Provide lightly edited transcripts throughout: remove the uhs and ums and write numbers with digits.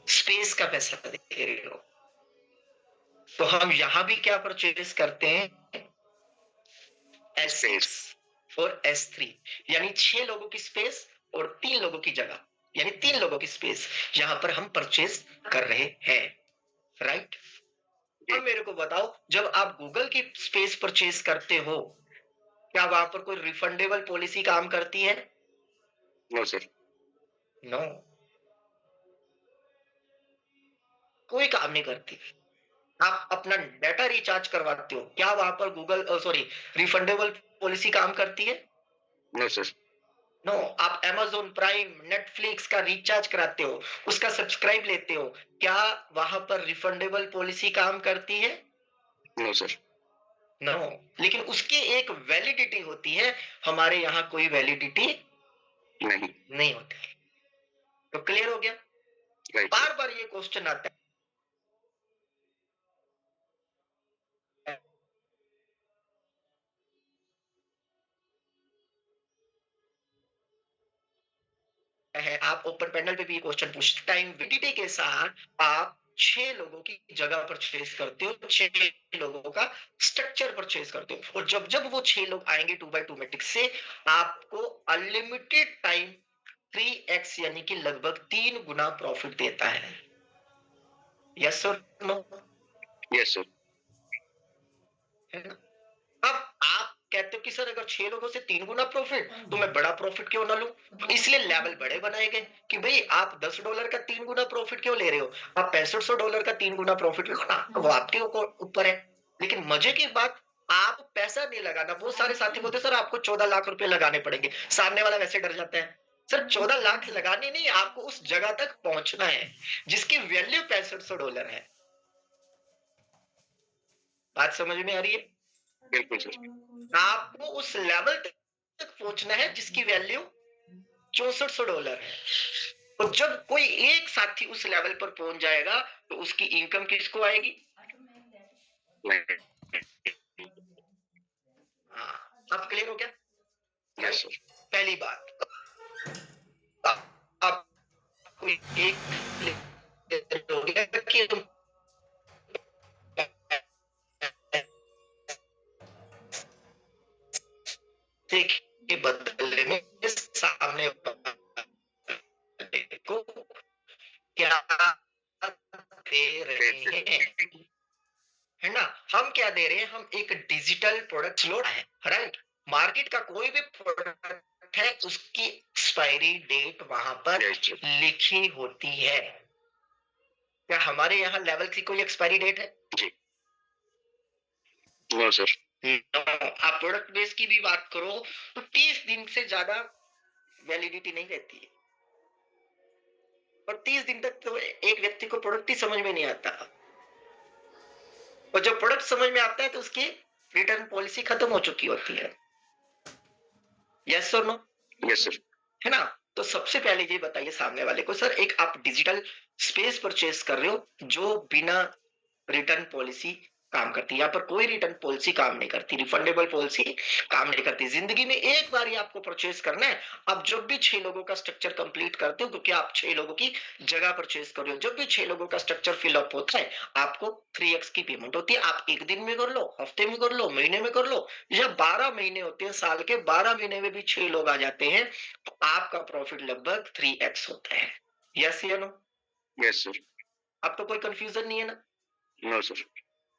Space का पैसा दे रहे हो। तो हम यहाँ भी क्या परचेज करते हैं? S6 और S3, यानी 6 लोगों की स्पेस और 3 लोगों की जगह, यानी 3 लोगों की स्पेस यहां पर हम परचेज कर रहे हैं, राइट? अब मेरे को बताओ, जब आप गूगल की स्पेस परचेज करते हो, क्या वहां पर कोई रिफंडेबल पॉलिसी काम करती है? No sir. नो, कोई काम नहीं करती। आप अपना डाटा रिचार्ज करवाते हो, क्या वहां पर गूगल सॉरी रिफंडेबल पॉलिसी काम करती है? No sir. नो। आप Amazon प्राइम, नेटफ्लिक्स का रिचार्ज कराते हो, उसका सब्सक्राइब लेते हो, क्या वहां पर रिफंडेबल पॉलिसी काम करती है? No sir. नो। लेकिन उसकी एक वैलिडिटी होती है, हमारे यहाँ कोई वैलिडिटी नहीं। नहीं होती। तो क्लियर हो गया? राइट बार सर। बार ये क्वेश्चन आता है, आप ओपन पैनल पे भी ये क्वेश्चन पूछते, टाइम वैलिडिटी के साथ आप 6 लोगों की जगह परचेज करते हो, 6 लोगों का स्ट्रक्चर परचेज करते हो, और जब जब वो 6 लोग आएंगे 2x2 मैट्रिक्स से, आपको अनलिमिटेड टाइम 3x यानी कि लगभग 3 गुना प्रॉफिट देता है। यस और नो? Yes sir. है ना? अब आप कहते हो कि सर अगर 6 लोगों से 3 गुना प्रॉफिट, तो मैं बड़ा प्रॉफिट क्यों ना लूं? इसलिए लेवल बड़े बनाए गए कि भाई आप $10 का 3 गुना प्रॉफिट क्यों ले रहे हो? आप $6500 का 3 गुना प्रॉफिट लो ना, वो आपके ऊपर है। लेकिन मजे की बात, आप पैसा नहीं लगाना। बहुत सारे साथी बोलते सर आपको 14 लाख रुपए लगाने पड़ेंगे, सामने वाला वैसे डर जाता है। सर 14 लाख लगाने नहीं, आपको उस जगह तक पहुंचना है जिसकी वैल्यू $6500 है। बात समझ में आ रही है? बिल्कुल सर। आपको उस लेवल तक पहुंचना है जिसकी वैल्यू $6400 है। तो जब कोई एक साथी उस लेवल पर पहुंच जाएगा, तो उसकी इनकम किसको आएगी? हाँ, अब क्लियर हो गया? Yes right? सर। पहली बात, अब कोई एक हो गया कि तुम के बदले में सामने को क्या दे रहे हैं, है ना? हम क्या दे रहे हैं? हम एक डिजिटल प्रोडक्ट लोड है, राइट? मार्केट का कोई भी प्रोडक्ट है, उसकी एक्सपायरी डेट वहां पर लिखी होती है। क्या हमारे यहाँ लेवल की कोई एक्सपायरी डेट है? जी। No sir. आप प्रोडक्ट बेस की भी बात करो तो 30 दिन से ज्यादा वैलिडिटी नहीं रहती है, और 30 दिन तक तो एक व्यक्ति को प्रोडक्ट ही समझ में नहीं आता, और जब प्रोडक्ट समझ में आता है तो उसकी रिटर्न पॉलिसी खत्म हो चुकी होती है। यस और नो? Yes sir. है ना? तो सबसे पहले ये बताइए सामने वाले को, सर एक आप डिजिटल स्पेस परचेज कर रहे हो जो बिना रिटर्न पॉलिसी काम करती है। यहाँ पर कोई रिटर्न पॉलिसी काम नहीं करती, रिफंडेबल पॉलिसी काम नहीं करती। जिंदगी में एक बार ही आपको परचेज करना है। आप जब भी 6 लोगों का स्ट्रक्चर कंप्लीट करते हो, क्योंकि आप 6 लोगों की जगह परचेज कर रहे हो, जब भी 6 लोगों का स्ट्रक्चर फिलअप होता है, आपको 3x की पेमेंट होती है। आप एक दिन में कर लो, हफ्ते में कर लो, महीने में कर लो, या 12 महीने होते हैं, साल के 12 महीने में भी 6 लोग आ जाते हैं, तो आपका प्रॉफिट लगभग 3x होता है। यस या नो? Yes sir. अब तो कोई कंफ्यूजन नहीं है ना? No sir.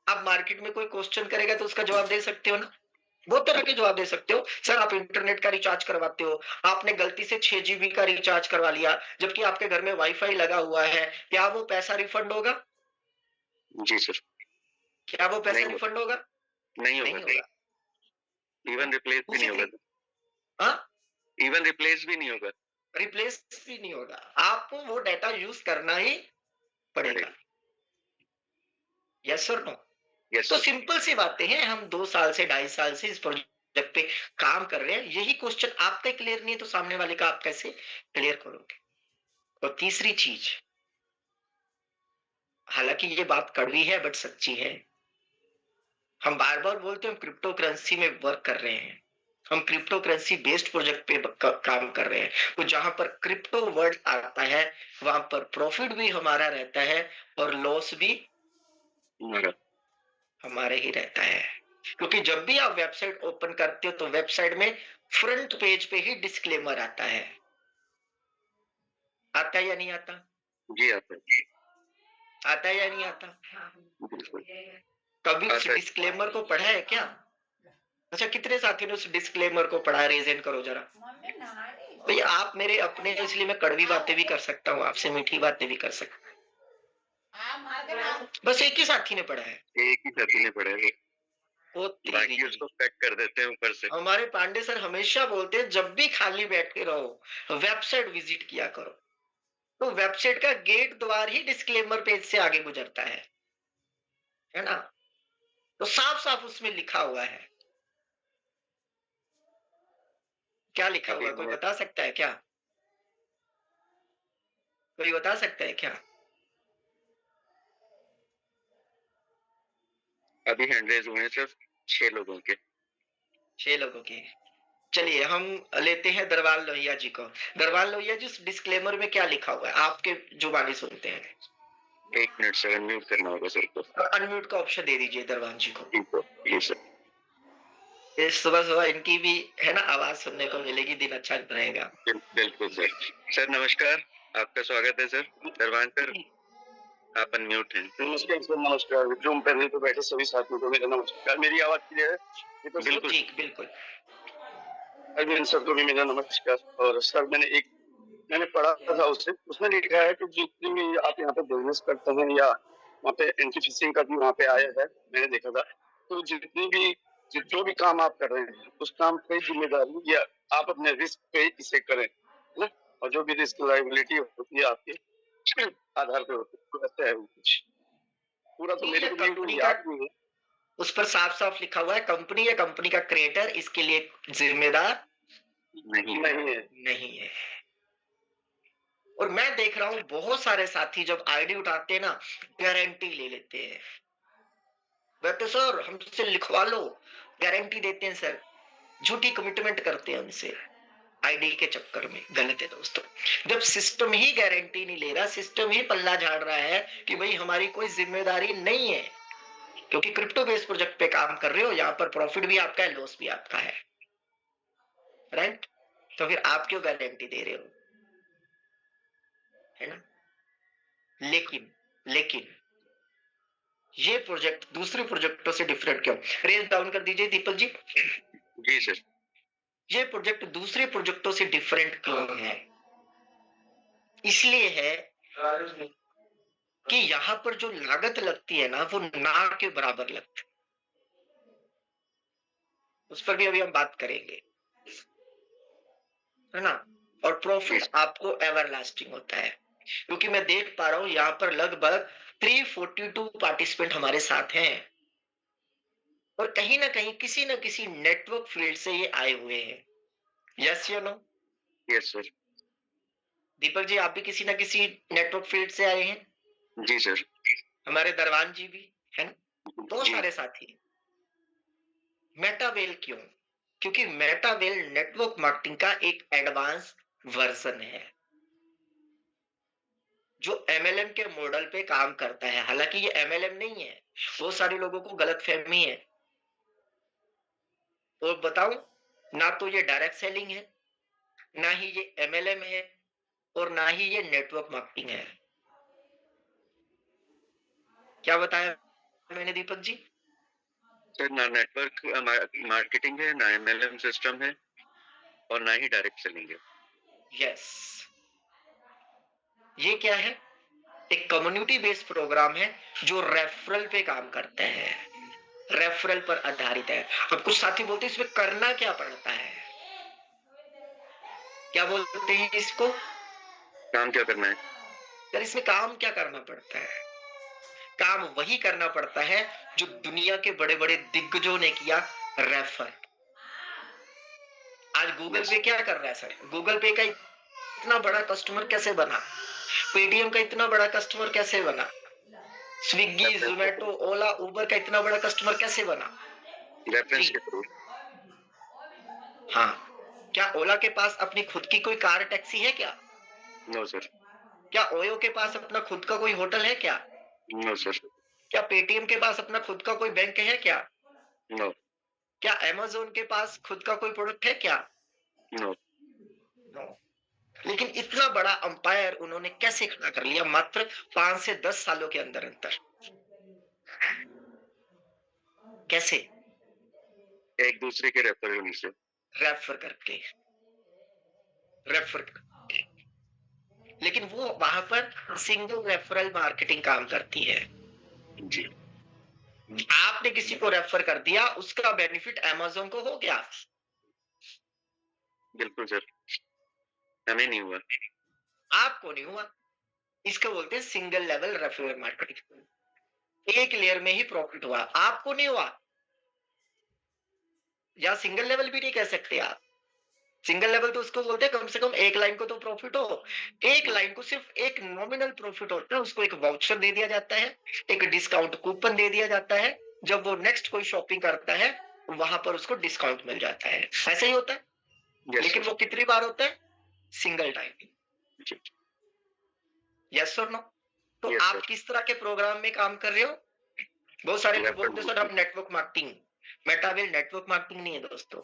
आप मार्केट में कोई क्वेश्चन करेगा तो उसका जवाब दे सकते हो ना? बहुत तरह के जवाब दे सकते हो। सर आप इंटरनेट का रिचार्ज करवाते हो, आपने गलती से 6 GB का रिचार्ज करवा लिया, जबकि आपके घर में वाईफाई लगा हुआ है, क्या वो पैसा रिफंड होगा? जी सर। क्या वो पैसा नहीं रिफंड होगा? नहीं नहीं होगा। होगा। इवन रिप्लेस भी नहीं होगा। हाँ, इवन रिप्लेस भी नहीं होगा। रिप्लेस भी नहीं होगा। आपको वो डाटा यूज करना ही पड़ेगा। यस और नो? यस तो सर। सिंपल सी बातें हैं, हम 2 साल से 2.5 साल से इस प्रोजेक्ट पे काम कर रहे हैं। यही क्वेश्चन आपका क्लियर नहीं है तो सामने वाले का आप कैसे क्लियर करोगे? और तीसरी चीज, हालांकि ये बात कड़वी है बट सच्ची है, हम बार बार बोलते हैं हम क्रिप्टो करेंसी में वर्क कर रहे हैं। हम क्रिप्टो करेंसी बेस्ड प्रोजेक्ट पे काम कर रहे हैं, तो जहां पर क्रिप्टो वर्ड आता है वहां पर प्रॉफिट भी हमारा रहता है और लॉस भी हमारा। हमारे ही रहता है, क्योंकि जब भी आप वेबसाइट ओपन करते हो तो वेबसाइट में फ्रंट पेज पे ही डिस्क्लेमर आता है या नहीं आता? जी आता है। आता है या नहीं आता? बिल्कुल कभी उस आता है। डिस्क्लेमर को पढ़ा है क्या? अच्छा, कितने साथी ने उस डिस्क्लेमर को पढ़ा? रेज हैंड करो जरा। भैया आप मेरे अपने हो, इसलिए मैं कड़वी बातें भी कर सकता हूँ, आपसे मीठी बातें भी कर सकता हूँ। बस एक ही साथी ने पढ़ा है। एक ही साथी ने पढ़ा है, वो बाकी तेरी। उसको पैक कर देते हैं ऊपर से। हमारे पांडे सर हमेशा बोलते हैं जब भी खाली बैठे रहो वेबसाइट विजिट किया करो, तो वेबसाइट का गेट द्वार ही डिस्क्लेमर पेज से आगे गुजरता है ना? तो साफ साफ उसमें लिखा हुआ है। क्या लिखा हुआ है? कोई बता सकता है क्या? कोई बता सकता है क्या? अभी हैंड रेज हुए हैं सिर्फ 6 लोगों के। 6 लोगों के। चलिए हम लेते हैं दरबार लोहिया जी को। दरबार लोहिया जी, उस डिस्क्लेमर में क्या लिखा हुआ है? आपके जुबानी सुनते हैं। 1 मिनट सर, अनम्यूट करना होगा सर को। अनम्यूट का ऑप्शन दे दीजिए दरबार जी को। ठीक है, जी सर। इस सुबह सुबह इनकी भी है ना आवाज सुनने को मिलेगी, दिन अच्छा रहेगा। बिल्कुल सर। सर नमस्कार, आपका स्वागत है सर। दरबान सर, आप अनम्यूट हैं। नमस्कार सर, नमस्कार। जूम पैनल पे बैठे सभी साथियों को मेरा नमस्कार। मेरी आवाज क्लियर है? बिल्कुल ठीक, बिल्कुल। अरविंद सर को भी मेरा नमस्कार। और सर मैंने पढ़ा था उसमें लिखा है कि जितनी भी आप यहाँ पे बिजनेस करते हैं या वहाँ पे एंटी फिशिंग का भी वहाँ पे आया है, मैंने देखा था। तो जो भी काम आप कर रहे हैं उस काम की जिम्मेदारी या आप अपने रिस्क पे इसे करें, है ना? और जो भी रिस्क लायबिलिटी होती है आपके आधार पे होती है, तो ऐसा है वो कुछ। पूरा तो मेरे को कंपनी भी का याद नहीं है। उस पर साफ साफ लिखा हुआ है कंपनी या कंपनी का क्रिएटर इसके लिए जिम्मेदार नहीं नहीं है। और मैं देख रहा हूं बहुत सारे साथी जब आईडी उठाते हैं ना गारंटी ले लेते हैं, कहते सर हमसे लिखवा लो, गारंटी देते हैं सर, झूठी कमिटमेंट करते हैं उनसे आईडी के चक्कर में। गलत है दोस्तों। जब सिस्टम ही गारंटी नहीं ले रहा, सिस्टम ही पल्ला झाड़ रहा है कि भाई हमारी कोई जिम्मेदारी नहीं है, क्योंकि क्रिप्टो बेस्ड प्रोजेक्ट पे काम कर रहे हो, यहाँ पर प्रॉफिट भी आपका है, लॉस भी आपका है, राइट? तो फिर आप क्यों गारंटी दे रहे हो, है ना? लेकिन ये प्रोजेक्ट दूसरे प्रोजेक्टों से डिफरेंट क्यों? रेंज डाउन कर दीजिए दीपक जी। जी सर। ये प्रोजेक्ट दूसरे प्रोजेक्टों से डिफरेंट क्यों है? इसलिए है कि यहाँ पर जो लागत लगती है ना वो ना के बराबर लगती है। उस पर भी अभी हम बात करेंगे, है ना? और प्रॉफिट आपको एवरलास्टिंग होता है, क्योंकि मैं देख पा रहा हूं यहाँ पर लगभग 342 पार्टिसिपेंट हमारे साथ हैं और कहीं ना कहीं किसी न किसी नेटवर्क फील्ड से ये आए हुए हैं। यस या no? Yes sir. Deepak ji आप भी किसी न किसी नेटवर्क फील्ड से आए हैं? जी सर। हमारे दरवान जी भी है ना, बहुत जी। सारे साथी। मेटावेल क्यों? क्योंकि मेटावेल नेटवर्क मार्केटिंग का एक एडवांस वर्जन है जो एमएलएम के मॉडल पे काम करता है। हालांकि ये एमएलएम नहीं है, बहुत सारे लोगों को गलतफहमी है। और बताऊं, ना तो ये डायरेक्ट सेलिंग है, ना ही ये एमएलएम है, और ना ही ये नेटवर्क मार्केटिंग है। क्या बताया मैंने दीपक जी? सर ना नेटवर्क मार्केटिंग है, ना एमएलएम सिस्टम है और ना ही डायरेक्ट सेलिंग है। यस। ये क्या है? एक कम्युनिटी बेस्ड प्रोग्राम है जो रेफरल पे काम करता है, रेफरल पर आधारित है। अब कुछ साथी बोलते हैं इसमें करना क्या पड़ता है? क्या बोलते हैं इसको? काम क्या करना है? यार इसमें काम क्या करना पड़ता है? काम वही करना पड़ता है जो दुनिया के बड़े बड़े दिग्गजों ने किया, रेफर। आज गूगल पे क्या कर रहा है सर? गूगल पे का इतना बड़ा कस्टमर कैसे बना? पेटीएम का इतना बड़ा कस्टमर कैसे बना? स्विगी, जोमेटो, ओला, उबर का इतना बड़ा कस्टमर कैसे बना? रेफरेंस के थ्रू। हाँ, क्या ओला के पास अपनी खुद की कोई कार टैक्सी है क्या? नो सर, क्या ओयो के पास अपना खुद का कोई होटल है क्या? नो सर, क्या पेटीएम के पास अपना खुद का कोई बैंक है क्या? नो, क्या अमेज़न के पास खुद का कोई प्रोडक्ट है क्या? No, no. लेकिन इतना बड़ा अंपायर उन्होंने कैसे खड़ा कर लिया मात्र 5 से 10 सालों के अंदर? कैसे? एक दूसरे के रेफरल से। रेफर करके। लेकिन वो वहां पर सिंगल रेफरल मार्केटिंग काम करती है। जी, आपने किसी को रेफर कर दिया, उसका बेनिफिट अमेज़न को हो गया। बिल्कुल सर, हमें नहीं हुआ। आपको नहीं हुआ। इसको बोलते हैं सिंगल लेवल रेफरल मार्केटिंग। एक लेयर में ही प्रॉफिट हुआ, आपको नहीं हुआ। या सिंगल लेवल भी नहीं कह सकते आप। सिंगल लेवल तो उसको बोलते हैं कम से कम एक लाइन को तो प्रॉफिट हो। एक लाइन को सिर्फ एक नॉमिनल प्रॉफिट होता है, उसको एक वाउचर दे दिया जाता है, एक डिस्काउंट कूपन दे दिया जाता है। जब वो नेक्स्ट कोई शॉपिंग करता है वहां पर उसको डिस्काउंट मिल जाता है। ऐसा ही होता है। Yes, लेकिन sir. वो कितनी बार होता है? Single time. जी, यस और नो? तो Yes, आप sir. किस तरह के प्रोग्राम में काम कर रहे हो? बहुत सारे लोग Network बोलते हैं सर हम नेटवर्क मार्केटिंग। मेटावेल नेटवर्क मार्केटिंग नहीं है दोस्तों।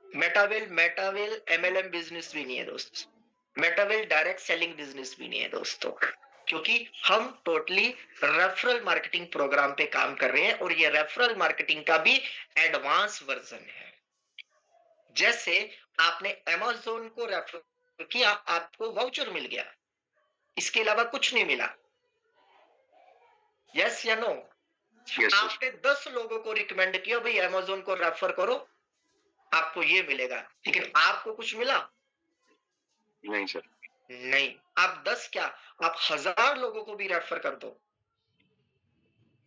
मेटावेल एमएलएम बिजनेस भी नहीं है दोस्तों। मेटावेल डायरेक्ट सेलिंग बिजनेस भी नहीं है दोस्तों। क्योंकि हम टोटली रेफरल मार्केटिंग प्रोग्राम पे काम कर रहे हैं और ये रेफरल मार्केटिंग का भी एडवांस वर्जन है। जैसे आपने अमेज़न को रेफर किया, आपको वाउचर मिल गया, इसके अलावा कुछ नहीं मिला। यस या नो? Yes, sir. आपने 10 लोगों को रिकमेंड किया भाई अमेज़न को रेफर करो, आपको ये मिलेगा, लेकिन आपको कुछ मिला नहीं सर, नहीं। आप 10 क्या, आप 1000 लोगों को भी रेफर कर दो।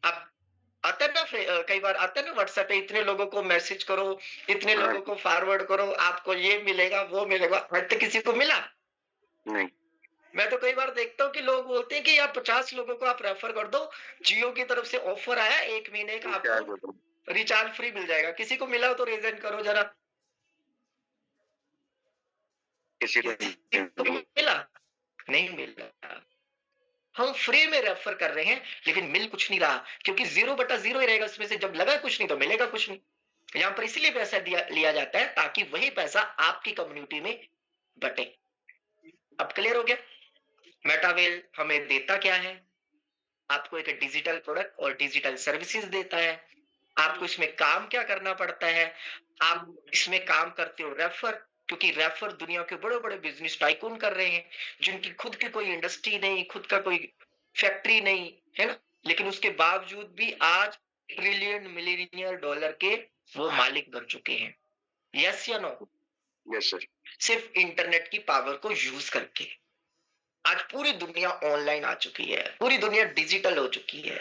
आप आता है ना, कई बार आता है ना व्हाट्सएप पे, इतने लोगों को मैसेज करो, इतने हाँ। लोगों को फॉरवर्ड करो, आपको ये मिलेगा वो मिलेगा। आज तक किसी को मिला? नहीं, मैं तो कई बार देखता हूँ कि लोग बोलते हैं कि आप 50 लोगों को आप रेफर कर दो, जियो की तरफ से ऑफर आया 1 महीने का क्या आपको बताऊं? रिचार्ज फ्री मिल जाएगा। किसी को मिला हो तो रेजन करो जरा। किसी को किसी को मिला? नहीं मिला। हम फ्री में रेफर कर रहे हैं लेकिन मिल कुछ नहीं रहा, क्योंकि 0/0 ही रहेगा उसमें से। जब लगा कुछ नहीं तो मिलेगा कुछ नहीं। यहाँ पर इसलिए पैसा लिया जाता है ताकि वही पैसा आपकी कम्युनिटी में बटे। अब क्लियर हो गया? मेटावेल हमें देता क्या है? आपको एक डिजिटल प्रोडक्ट और डिजिटल सर्विसेज देता है। आपको इसमें काम क्या करना पड़ता है? आप इसमें काम करते हो रेफर, क्योंकि रेफर दुनिया के बड़े बड़े बिजनेस टाइकून कर रहे हैं, जिनकी खुद की कोई इंडस्ट्री नहीं, खुद का कोई फैक्ट्री नहीं है ना, लेकिन उसके बावजूद भी आज ट्रिलियन मिलियनियर डॉलर के वो मालिक बन चुके हैं। यस या नो? यस सर, सिर्फ इंटरनेट की पावर को यूज करके। आज पूरी दुनिया ऑनलाइन आ चुकी है, पूरी दुनिया डिजिटल हो चुकी है,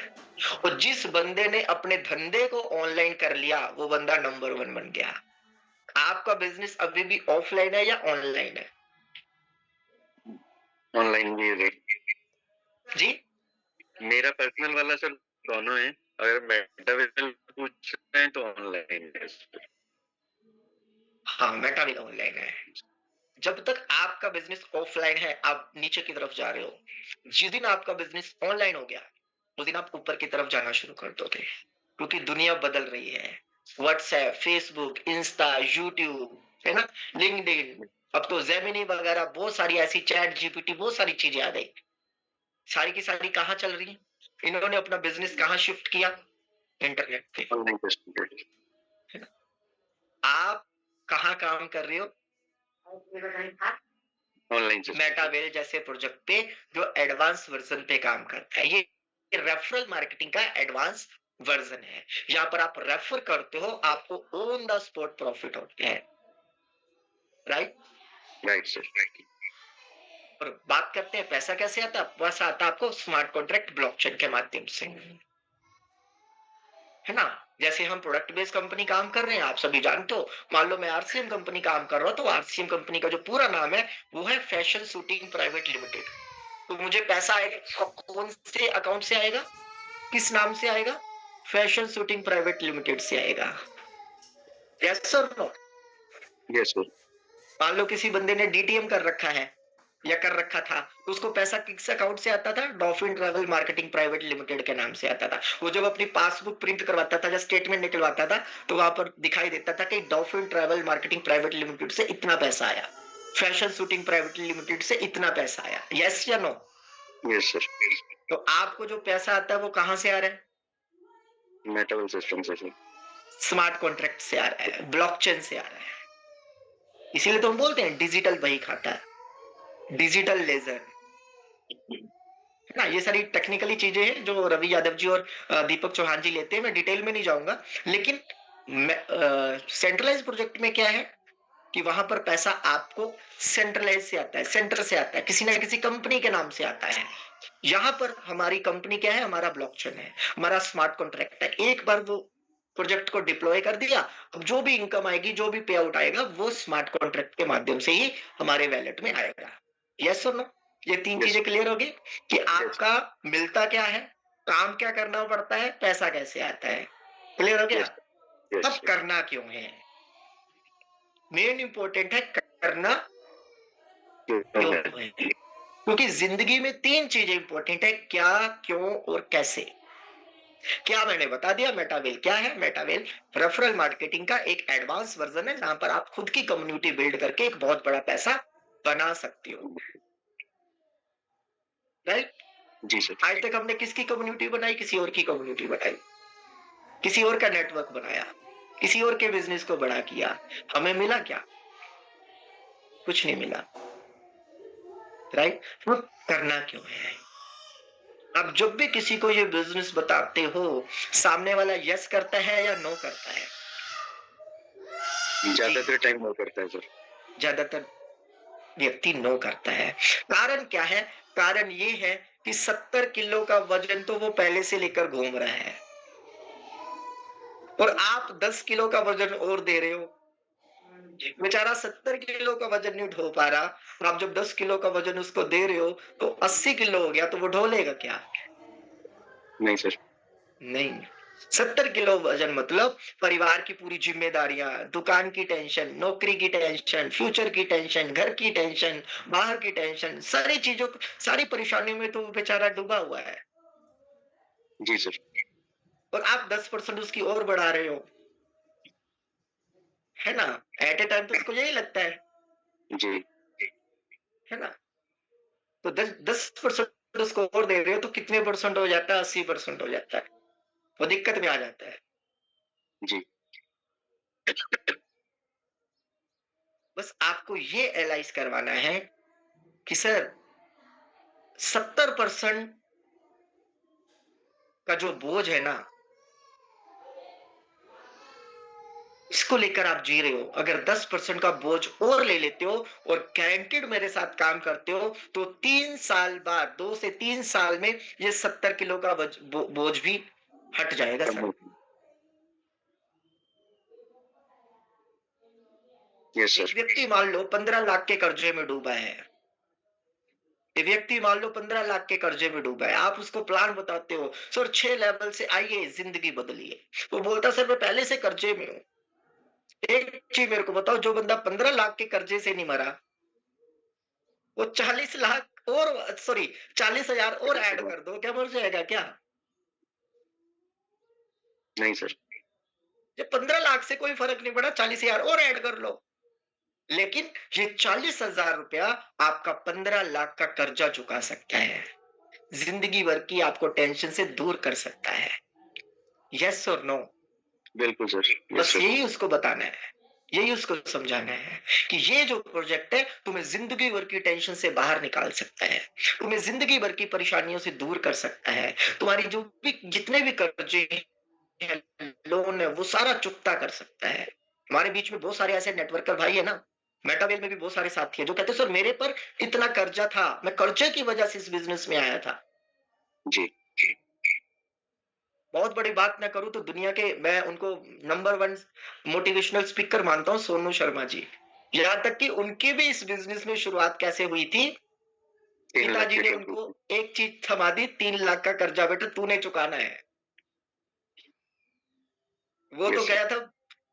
और जिस बंदे ने अपने धंधे को ऑनलाइन कर लिया वो बंदा नंबर 1 बन गया। आपका बिजनेस अभी भी ऑफलाइन है या ऑनलाइन है? ऑनलाइन भी है जी? मेरा पर्सनल वाला सर, दोनों है। अगर मेटावेल पूछ रहे हैं तो ऑनलाइन है सर। हाँ, मेटा भी ऑनलाइन है। जब तक आपका बिजनेस ऑफलाइन है आप नीचे की तरफ जा रहे हो। जिस दिन आपका बिजनेस ऑनलाइन हो गया उस दिन आप ऊपर की तरफ जाना शुरू कर दोगे, क्योंकि दुनिया बदल रही है। व्हाट्सएप, फेसबुक, इंस्टा, यूट्यूब, है ना, लिंक्डइन, अब तो जेमिनी वगैरह बहुत सारी ऐसी, चैट जीपीटी, बहुत सारी चीजें आ गई। सारी की सारी कहाँ चल रही है? इन्होंने अपना बिजनेस कहाँ शिफ्ट किया? इंटरनेट पे। ऑनलाइन पे। आप कहाँ काम कर रहे हो? ऑनलाइन से। मेटावेल जैसे प्रोजेक्ट पे जो एडवांस वर्जन पे काम करता है। ये रेफरल मार्केटिंग का एडवांस वर्जन है। यहाँ पर आप रेफर करते हो, आपको ऑन द स्पॉट प्रॉफिट होते हैं। राइट? Right sir, right. और बात करते हैं पैसा कैसे आता है। पैसा आता है आपको स्मार्ट कॉन्ट्रैक्ट ब्लॉकचेन के माध्यम से, है ना। जैसे हम प्रोडक्ट बेस्ड कंपनी काम कर रहे हैं, आप सभी जानते हो। मान लो मैं आरसीएम कंपनी काम कर रहा हूं, तो आरसीएम कंपनी का जो पूरा नाम है वो है फैशन शूटिंग प्राइवेट लिमिटेड। तो मुझे पैसा आएगा कौन से अकाउंट से आएगा, किस नाम से आएगा? फैशन शूटिंग प्राइवेट लिमिटेड से आएगा। Yes sir no? Yes sir. मान लो किसी बंदे ने डीटीएम कर रखा है या कर रखा था, तो उसको पैसा किस अकाउंट से आता था? Dolphin travel marketing private limited के नाम से आता था। वो जब अपनी पासबुक प्रिंट करवाता था या स्टेटमेंट निकलवाता था, तो वहां पर दिखाई देता था कि dolphin travel marketing private limited से इतना पैसा आया, फैशन शूटिंग प्राइवेट लिमिटेड से इतना पैसा आया। यस या नो? Yes sir. तो आपको जो पैसा आता है वो कहां से आ रहा है? मेटाबल सिस्टम से सर। स्मार्ट कॉन्ट्रैक्ट से आ रहा है, ब्लॉकचेन से आ रहा है। इसीलिए तो हम बोलते हैं डिजिटल बही खाता, डिजिटल लेजर, है ना? ये सारी टेक्निकली चीजें हैं जो रवि यादव जी और दीपक चौहान जी लेते हैं, मैं डिटेल में नहीं जाऊंगा। लेकिन सेंट्रलाइज प्रोजेक्ट में क्या है कि वहां पर पैसा आपको सेंट्रलाइज से आता है, सेंटर से आता है, किसी ना किसी कंपनी के नाम से आता है। यहाँ पर हमारी कंपनी क्या है? हमारा ब्लॉकचेन है, हमारा स्मार्ट कॉन्ट्रैक्ट है। एक बार वो प्रोजेक्ट को डिप्लॉय कर दिया, अब जो भी इनकम आएगी, जो भी पे आउट आएगा, वो स्मार्ट कॉन्ट्रैक्ट के माध्यम से ही हमारे वैलेट में आएगा। यस और नो? ये तीन Yes. चीजें क्लियर होगी कि आपका मिलता क्या है, काम क्या करना पड़ता है, पैसा कैसे आता है। क्लियर हो गया? Yes. अब करना क्यों है? मेन इंपॉर्टेंट है करना क्यों है, क्योंकि जिंदगी में तीन चीजें इंपॉर्टेंट है: क्या, क्यों और कैसे। क्या मैंने बता दिया? मेटावेल क्या है? मेटावेल रेफरल मार्केटिंग का एक एडवांस वर्जन है, जहां पर आप खुद की कम्युनिटी बिल्ड करके एक बहुत बड़ा पैसा बना सकते हो। राइट? जी सर। आज तक हमने किसकी कम्युनिटी बनाई? किसी और की कम्युनिटी बनाई, किसी और का नेटवर्क बनाया, किसी और के बिजनेस को बड़ा किया। हमें मिला क्या? कुछ नहीं मिला। राइट? तो करना क्यों है? अब जब भी किसी को ये बिजनेस बताते हो, सामने वाला यस करता है या नो करता है? ज्यादातर टाइम वो करता है सर। ज्यादातर व्यक्ति नो करता है। कारण क्या है? कारण ये है कि 70 किलो का वजन तो वो पहले से लेकर घूम रहा है, और आप 10 किलो का वजन और दे रहे हो। बेचारा 70 किलो का वजन नहीं ढो पा रहा, आप जब 10 किलो का वजन उसको दे रहे हो तो 80 किलो हो गया, तो वो ढोलेगा क्या? नहीं सर। नहीं। 70 किलो वजन मतलब परिवार की पूरी जिम्मेदारियां, दुकान की टेंशन, नौकरी की टेंशन, फ्यूचर की टेंशन, घर की टेंशन, बाहर की टेंशन, सारी चीजों, सारी परेशानियों में तो बेचारा डूबा हुआ है, जी सर। और आप 10% उसकी और बढ़ा रहे हो, है ना? एट ए टाइम तो उसको यही लगता जी। है ना? तो 10% उसको और दे रहे हो तो कितने परसेंट हो जाता है? 80% हो जाता है। वो दिक्कत में आ जाता है। जी। बस आपको ये एनालाइज करवाना है कि सर 70% का जो बोझ है ना, इसको लेकर आप जी रहे हो। अगर 10% का बोझ और ले लेते हो और गारंटीड मेरे साथ काम करते हो, तो 3 साल बाद, 2 से 3 साल में ये 70 किलो का बोझ भी हट जाएगा सर। यस एक सर। व्यक्ति मान लो 15 लाख के कर्जे में डूबा है, एक व्यक्ति मान लो 15 लाख के कर्जे में डूबा है, आप उसको प्लान बताते हो, सर 6 लेवल से आइए, जिंदगी बदलिए। वो बोलता सर मैं पहले से कर्जे में हूं। एक चीज मेरे को बताओ, जो बंदा 15 लाख के कर्जे से नहीं मरा, वो 40 लाख और, सॉरी 40,000 और ऐड कर दो, क्या मर जाएगा क्या? नहीं सर। जब 15 लाख से कोई फर्क नहीं पड़ा, 40,000 और ऐड कर लो। लेकिन ये 40,000 रुपया आपका 15 लाख का कर्जा चुका सकता है, जिंदगी भर की आपको टेंशन से दूर कर सकता है। यस और नो? बिल्कुल सर। बस यही उसको बताना है, यही उसको समझाना है कि ये जो प्रोजेक्ट है तुम्हें जिंदगी भर की टेंशन से बाहर निकाल सकता है, तुम्हें जिंदगी भर की परेशानियों से दूर कर सकता है, तुम्हारी जो भी जितने भी कर्जे हैं, लोन है, वो सारा चुकता कर सकता है। हमारे बीच में बहुत सारे ऐसे नेटवर्कर भाई है ना, मेटावेल में भी बहुत सारे साथी हैं जो कहते हैं सर मेरे पर इतना कर्जा था, मैं कर्जे की वजह से इस बिजनेस में आया था। जी। बहुत बड़ी बात ना करूं तो दुनिया के, मैं उनको नंबर 1 मोटिवेशनल स्पीकर मानता हूं, सोनू शर्मा जी। यहां तक कि उनकी भी इस बिजनेस में शुरुआत कैसे हुई थी, पिताजी ने उनको एक चीज थमा दी, 3 लाख का कर्जा बेटा तूने चुकाना है। वो तो गया था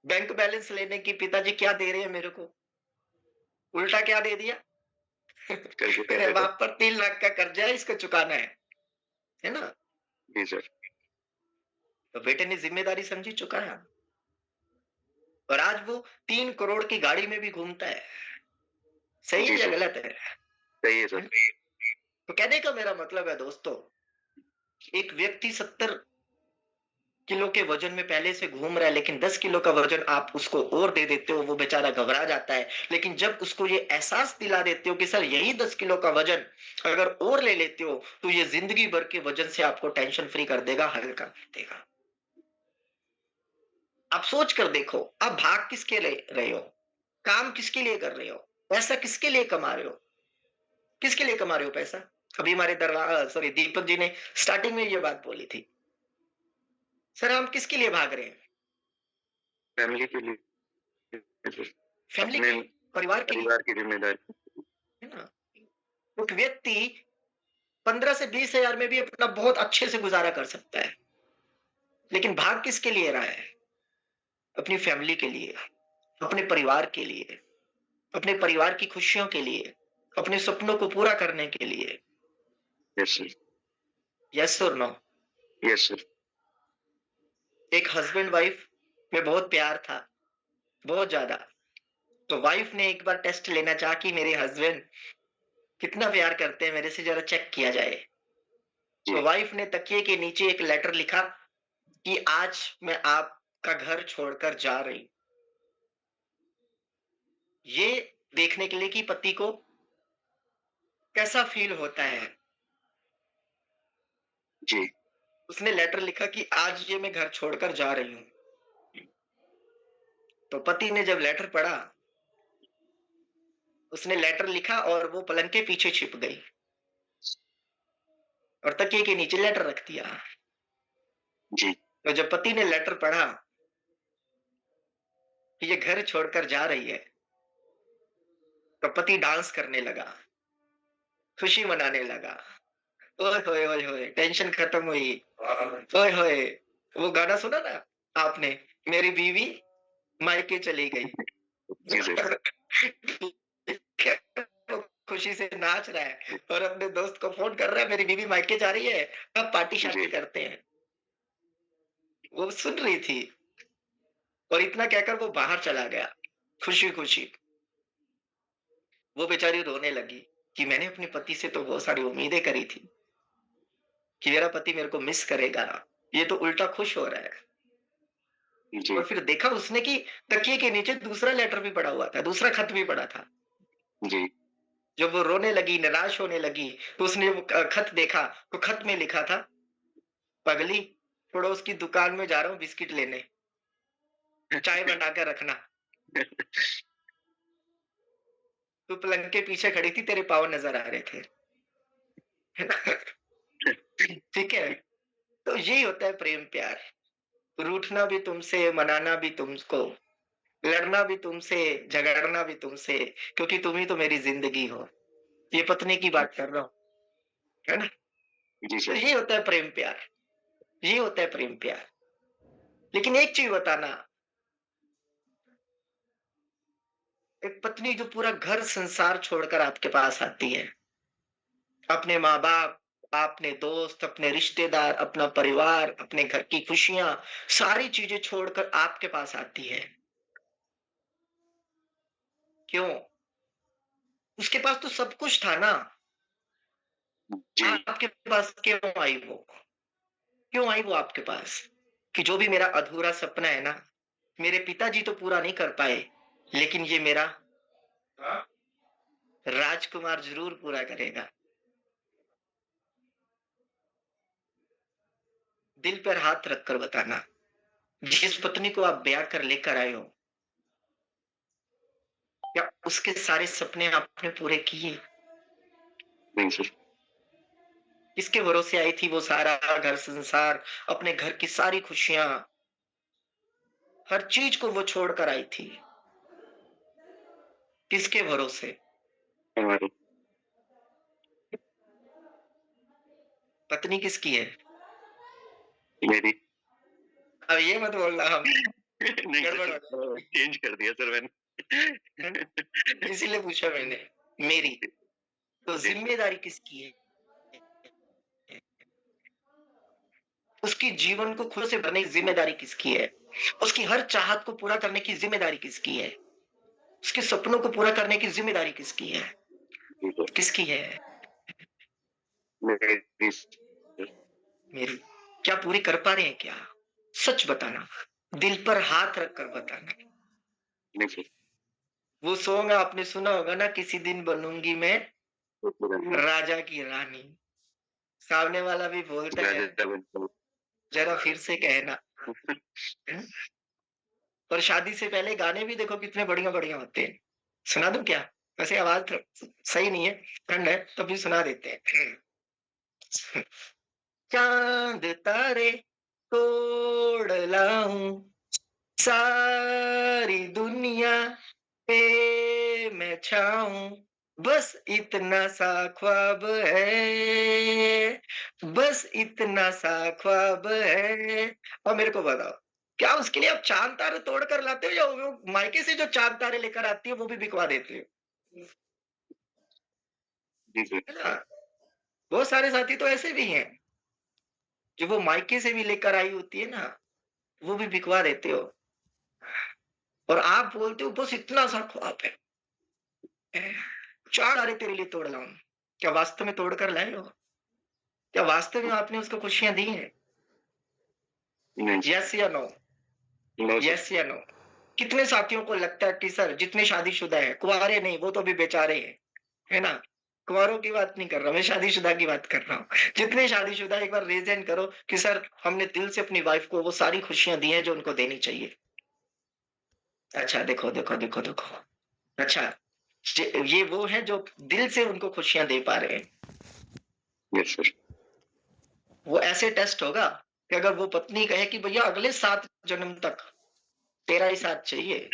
बैंक बैलेंस लेने की पिताजी क्या दे रहे हैं मेरे को? उल्टा क्या दे दिया? कर्जे पे मेरे दे दो। बाप पर 3 लाख का कर्जा है, इसको चुकाना है ना? जी सर। तो बेटे ने ज़िम्मेदारी समझी, चुकाया और आज वो 3 करोड़ की गाड़ी में भी घूमता है। सही जी है या सर, गलत है? सही है है सर। ना? तो कहने का मेरा मतलब है दोस्तों, एक व्यक्ति 70 किलो के वजन में पहले से घूम रहा है, लेकिन 10 किलो का वजन आप उसको और दे देते हो, वो बेचारा घबरा जाता है। लेकिन जब उसको ये एहसास दिला देते हो कि सर यही 10 किलो का वजन अगर और ले लेते हो, तो ये जिंदगी भर के वजन से आपको टेंशन फ्री कर देगा, हल्का कर देगा। आप सोच कर देखो, आप भाग किसके ले रहे हो? काम किसके लिए कर रहे हो? पैसा किसके लिए कमा रहे हो? किसके लिए कमा रहे हो पैसा? अभी हमारे सॉरी दीपक जी ने स्टार्टिंग में ये बात बोली थी। सर हम किसके लिए भाग रहे हैं? फैमिली के लिए सर, फैमिली अपने के लिए, परिवार के लिए, परिवार की ज़िम्मेदारी। है ना? एक व्यक्ति 15 से 20 हजार में भी अपना बहुत अच्छे से गुजारा कर सकता है, लेकिन भाग किसके लिए रहा है? अपनी फैमिली के लिए, अपने परिवार के लिए, अपने परिवार की खुशियों के लिए, अपने सपनों को पूरा करने के लिए। यस सर, यस और नो? Yes sir. एक हस्बैंड वाइफ में बहुत प्यार था, बहुत ज्यादा। तो वाइफ ने एक बार टेस्ट लेना चाहा कि मेरे हस्बैंड कितना प्यार करते हैं मेरे से, जरा चेक किया जाए। तो जी, वाइफ ने तकिए के नीचे एक लेटर लिखा कि आज मैं आपका घर छोड़कर जा रही हूं। ये देखने के लिए कि पति को कैसा फील होता है। जी, उसने लेटर लिखा कि आज ये मैं घर छोड़कर जा रही हूँ। तो पति ने जब लेटर पढ़ा, उसने लेटर लिखा और वो पलंग के पीछे छिप गई और तकिए के नीचे लेटर रख दिया। जी, तो जब पति ने लेटर पढ़ा कि ये घर छोड़कर जा रही है, तो पति डांस करने लगा, खुशी मनाने लगा। ओए होए ओए होए, टेंशन खत्म हुई। ओए होए, वो गाना सुना ना आपने, मेरी बीवी मायके चली गई। जी सर। वो खुशी से नाच रहा है और अपने दोस्त को फोन कर रहा है, मेरी बीवी मायके जा रही है, अब पार्टी शार्टी जी, करते हैं। वो सुन रही थी और इतना कहकर वो बाहर चला गया, खुशी खुशी। वो बेचारी रोने लगी कि मैंने अपने पति से तो बहुत सारी उम्मीदें करी थी कि मेरा पति मेरे को मिस करेगा, ये तो उल्टा खुश हो रहा है। जी, और फिर देखा उसने कि तकिए के नीचे दूसरा लेटर भी पड़ा हुआ था, दूसरा खत भी पड़ा था। जी, जब वो रोने लगी, निराश होने लगी, तो उसने वो खत देखा, तो खत में लिखा था, पगली, पड़ोस की दुकान में जा रहा हूँ बिस्किट लेने, चाय बना कर रखना। तू पलंग के पीछे खड़ी थी, तेरे पाँव नजर आ रहे थे। है ना? ठीक है? तो यही होता है प्रेम प्यार। रूठना भी तुमसे, मनाना भी तुमको, लड़ना भी तुमसे, झगड़ना भी तुमसे, क्योंकि तुम ही तो मेरी जिंदगी हो। ये पत्नी की बात कर रहा हूँ, है ना? जी तो सर। यही होता है प्रेम प्यार, यही होता है प्रेम प्यार। लेकिन एक चीज बताना, एक पत्नी जो पूरा घर संसार छोड़कर आपके पास आती है, अपने माँ बाप, अपने दोस्त, अपने रिश्तेदार, अपना परिवार, अपने घर की खुशियां, सारी चीजें छोड़कर आपके पास आती है। क्यों? उसके पास तो सब कुछ था ना। जी, आपके पास क्यों आई वो? क्यों आई वो आपके पास? कि जो भी मेरा अधूरा सपना है ना, मेरे पिताजी तो पूरा नहीं कर पाए, लेकिन ये मेरा राजकुमार जरूर पूरा करेगा। दिल पर हाथ रखकर बताना, जिस पत्नी को आप ब्याह कर लेकर आए हो, क्या उसके सारे सपने आपने पूरे किए? नहीं सर। किसके भरोसे आई थी वो सारा घर संसार, अपने घर की सारी खुशियां, हर चीज को वो छोड़कर आई थी? किसके भरोसे? हमारी। पत्नी किसकी है? मेरी। अब ये मत बोलना हम नहीं गड़बड़ सर, हो जाएगी, चेंज कर दिया सर है ना? मैंने। इसीलिए पूछा मैंने। मेरी तो जी सर। जिम्मेदारी किसकी है? उसकी जीवन को खुद से भरने की जिम्मेदारी किसकी है? उसकी हर चाहत को पूरा करने की जिम्मेदारी किसकी है? उसके सपनों को पूरा करने की जिम्मेदारी किसकी है? जी सर। किसकी है? मेरी सर। मेरी। क्या पूरी कर पा रहे हैं क्या? सच बताना, दिल पर हाथ रख कर बताना। नहीं सर। वो सॉन्ग आपने सुना होगा ना, किसी दिन बनूंगी मैं राजा राजा की रानी। सामने वाला भी बोलता है, बनकर। जरा फिर से कहना। हैं? और शादी से पहले गाने भी देखो कितने बढ़िया बढ़िया होते हैं। सुना दूं क्या? वैसे आवाज सही नहीं है, ठंड है, तब भी सुना देते हैं। चांद तारे तोड़ लाऊं, सारी दुनिया पे मैं छाऊं, बस इतना सा ख्वाब है, बस इतना सा ख्वाब है। और मेरे को बताओ, क्या उसके लिए आप चांद तारे तोड़ कर लाते हो, या वो मायके से जो चांद तारे लेकर आती है वो भी बिकवा देते हो? जी सर। है ना? बहुत सारे साथी तो ऐसे भी हैं, जो वो मायके से भी लेकर आई होती है ना, वो भी बिकवा देते हो। और आप बोलते हो बस इतना सा ख्वाब है, 4 तारे तेरे लिए तोड़ लाऊं। क्या वास्तव में तोड़ कर लाए हो? क्या वास्तव में आपने उसको खुशियां दी हैं? नहीं सर। यस या नो? No sir. यस या नो? कितने साथियों को लगता है कि सर जितने शादीशुदा है, कुंवारे नहीं वो तो अभी बेचारे हैं, है ना? कुंवारों की बात नहीं कर रहा, मैं शादीशुदा की बात कर रहा हूँ। जितने शादीशुदा, एक बार रेज़ हैंड करो कि सर हमने दिल से अपनी वाइफ को वो सारी खुशियाँ दी हैं जो उनको देनी चाहिए। अच्छा देखो, देखो, देखो, देखो। अच्छा, ये वो हैं जो दिल से उनको खुशियाँ दे पा रहे हैं। Yes sir. वो ऐसे टेस्ट होगा कि अगर वो पत्नी कहे कि भैया अगले 7 जन्म तक तेरा ही साथ चाहिए,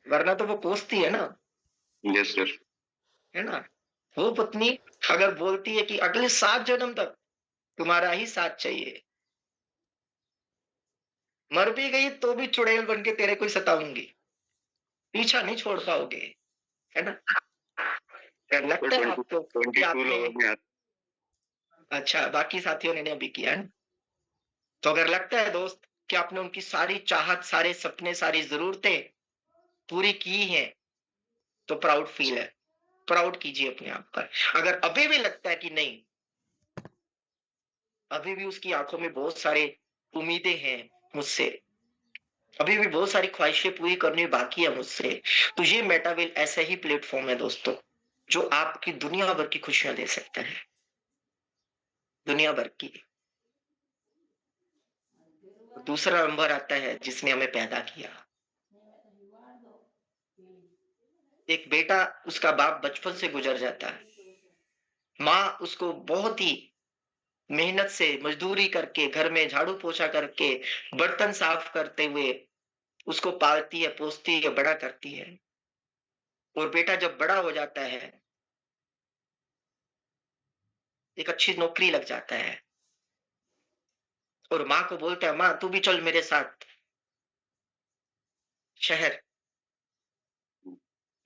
वरना तो वो कोसती है ना, यस सर। है ना? वो पत्नी अगर बोलती है कि अगले 7 जन्म तक तुम्हारा ही साथ चाहिए, मर भी गई तो भी चुड़ैल बन के तेरे को ही सताऊंगी, पीछा नहीं छोड़ पाओगे, है ना? क्या लगता है आपको कि 22 आपने, लॉ में अच्छा बाकी साथियों ने अभी किया है ना? तो अगर लगता है दोस्त कि आपने उनकी सारी चाहत, सारे सपने, सारी जरूरतें पूरी की हैं, तो प्राउड फील है, प्राउड कीजिए अपने आप पर। अगर अभी भी लगता है कि नहीं, अभी भी उसकी आंखों में बहुत सारे उम्मीदें हैं मुझसे, अभी भी बहुत सारी ख्वाहिशें पूरी करनी बाकी है मुझसे, तो ये मेटावेल ऐसा ही प्लेटफॉर्म है दोस्तों, जो आपकी दुनिया भर की खुशियां दे सकता है, दुनिया भर की। दूसरा नंबर आता है जिसने हमें पैदा किया। एक बेटा, उसका बाप बचपन से गुजर जाता है, माँ उसको बहुत ही मेहनत से मजदूरी करके, घर में झाड़ू पोछा करके, बर्तन साफ करते हुए उसको पालती है, पोसती है, बड़ा करती है। और बेटा जब बड़ा हो जाता है, एक अच्छी नौकरी लग जाता है, और माँ को बोलता है माँ तू भी चल मेरे साथ शहर।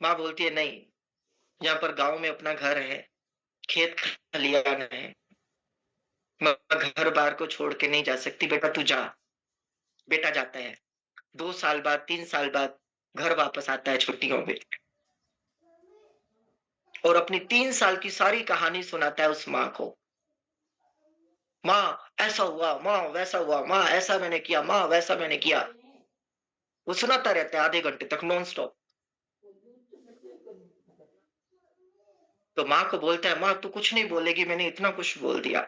माँ बोलती है नहीं, यहाँ पर गांव में अपना घर है, खेत खलियान है, मैं घर बार को छोड़ के नहीं जा सकती, बेटा तू जा। बेटा जाता है, 2 साल बाद, 3 साल बाद घर वापस आता है छुट्टियों में, और अपनी 3 साल की सारी कहानी सुनाता है उस माँ को। माँ ऐसा हुआ, माँ वैसा हुआ, माँ ऐसा मैंने किया, माँ वैसा मैंने किया। वो सुनाता रहता है आधे घंटे तक नॉन स्टॉप। तो माँ को बोलता है माँ तू कुछ नहीं बोलेगी, मैंने इतना कुछ बोल दिया।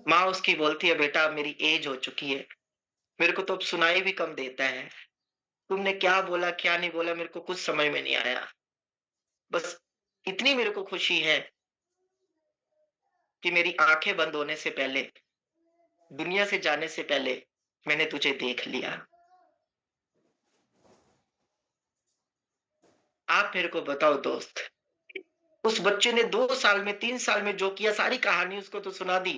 माँ उसकी बोलती है बेटा मेरी एज हो चुकी है, मेरे को तो अब सुनाई भी कम देता है, तुमने क्या बोला क्या नहीं बोला मेरे को कुछ समझ में नहीं आया, बस इतनी मेरे को खुशी है कि मेरी आंखें बंद होने से पहले, दुनिया से जाने से पहले मैंने तुझे देख लिया। आप मेरे को बताओ दोस्त, उस बच्चे ने 2 साल में, 3 साल में जो किया, सारी कहानी उसको तो सुना दी,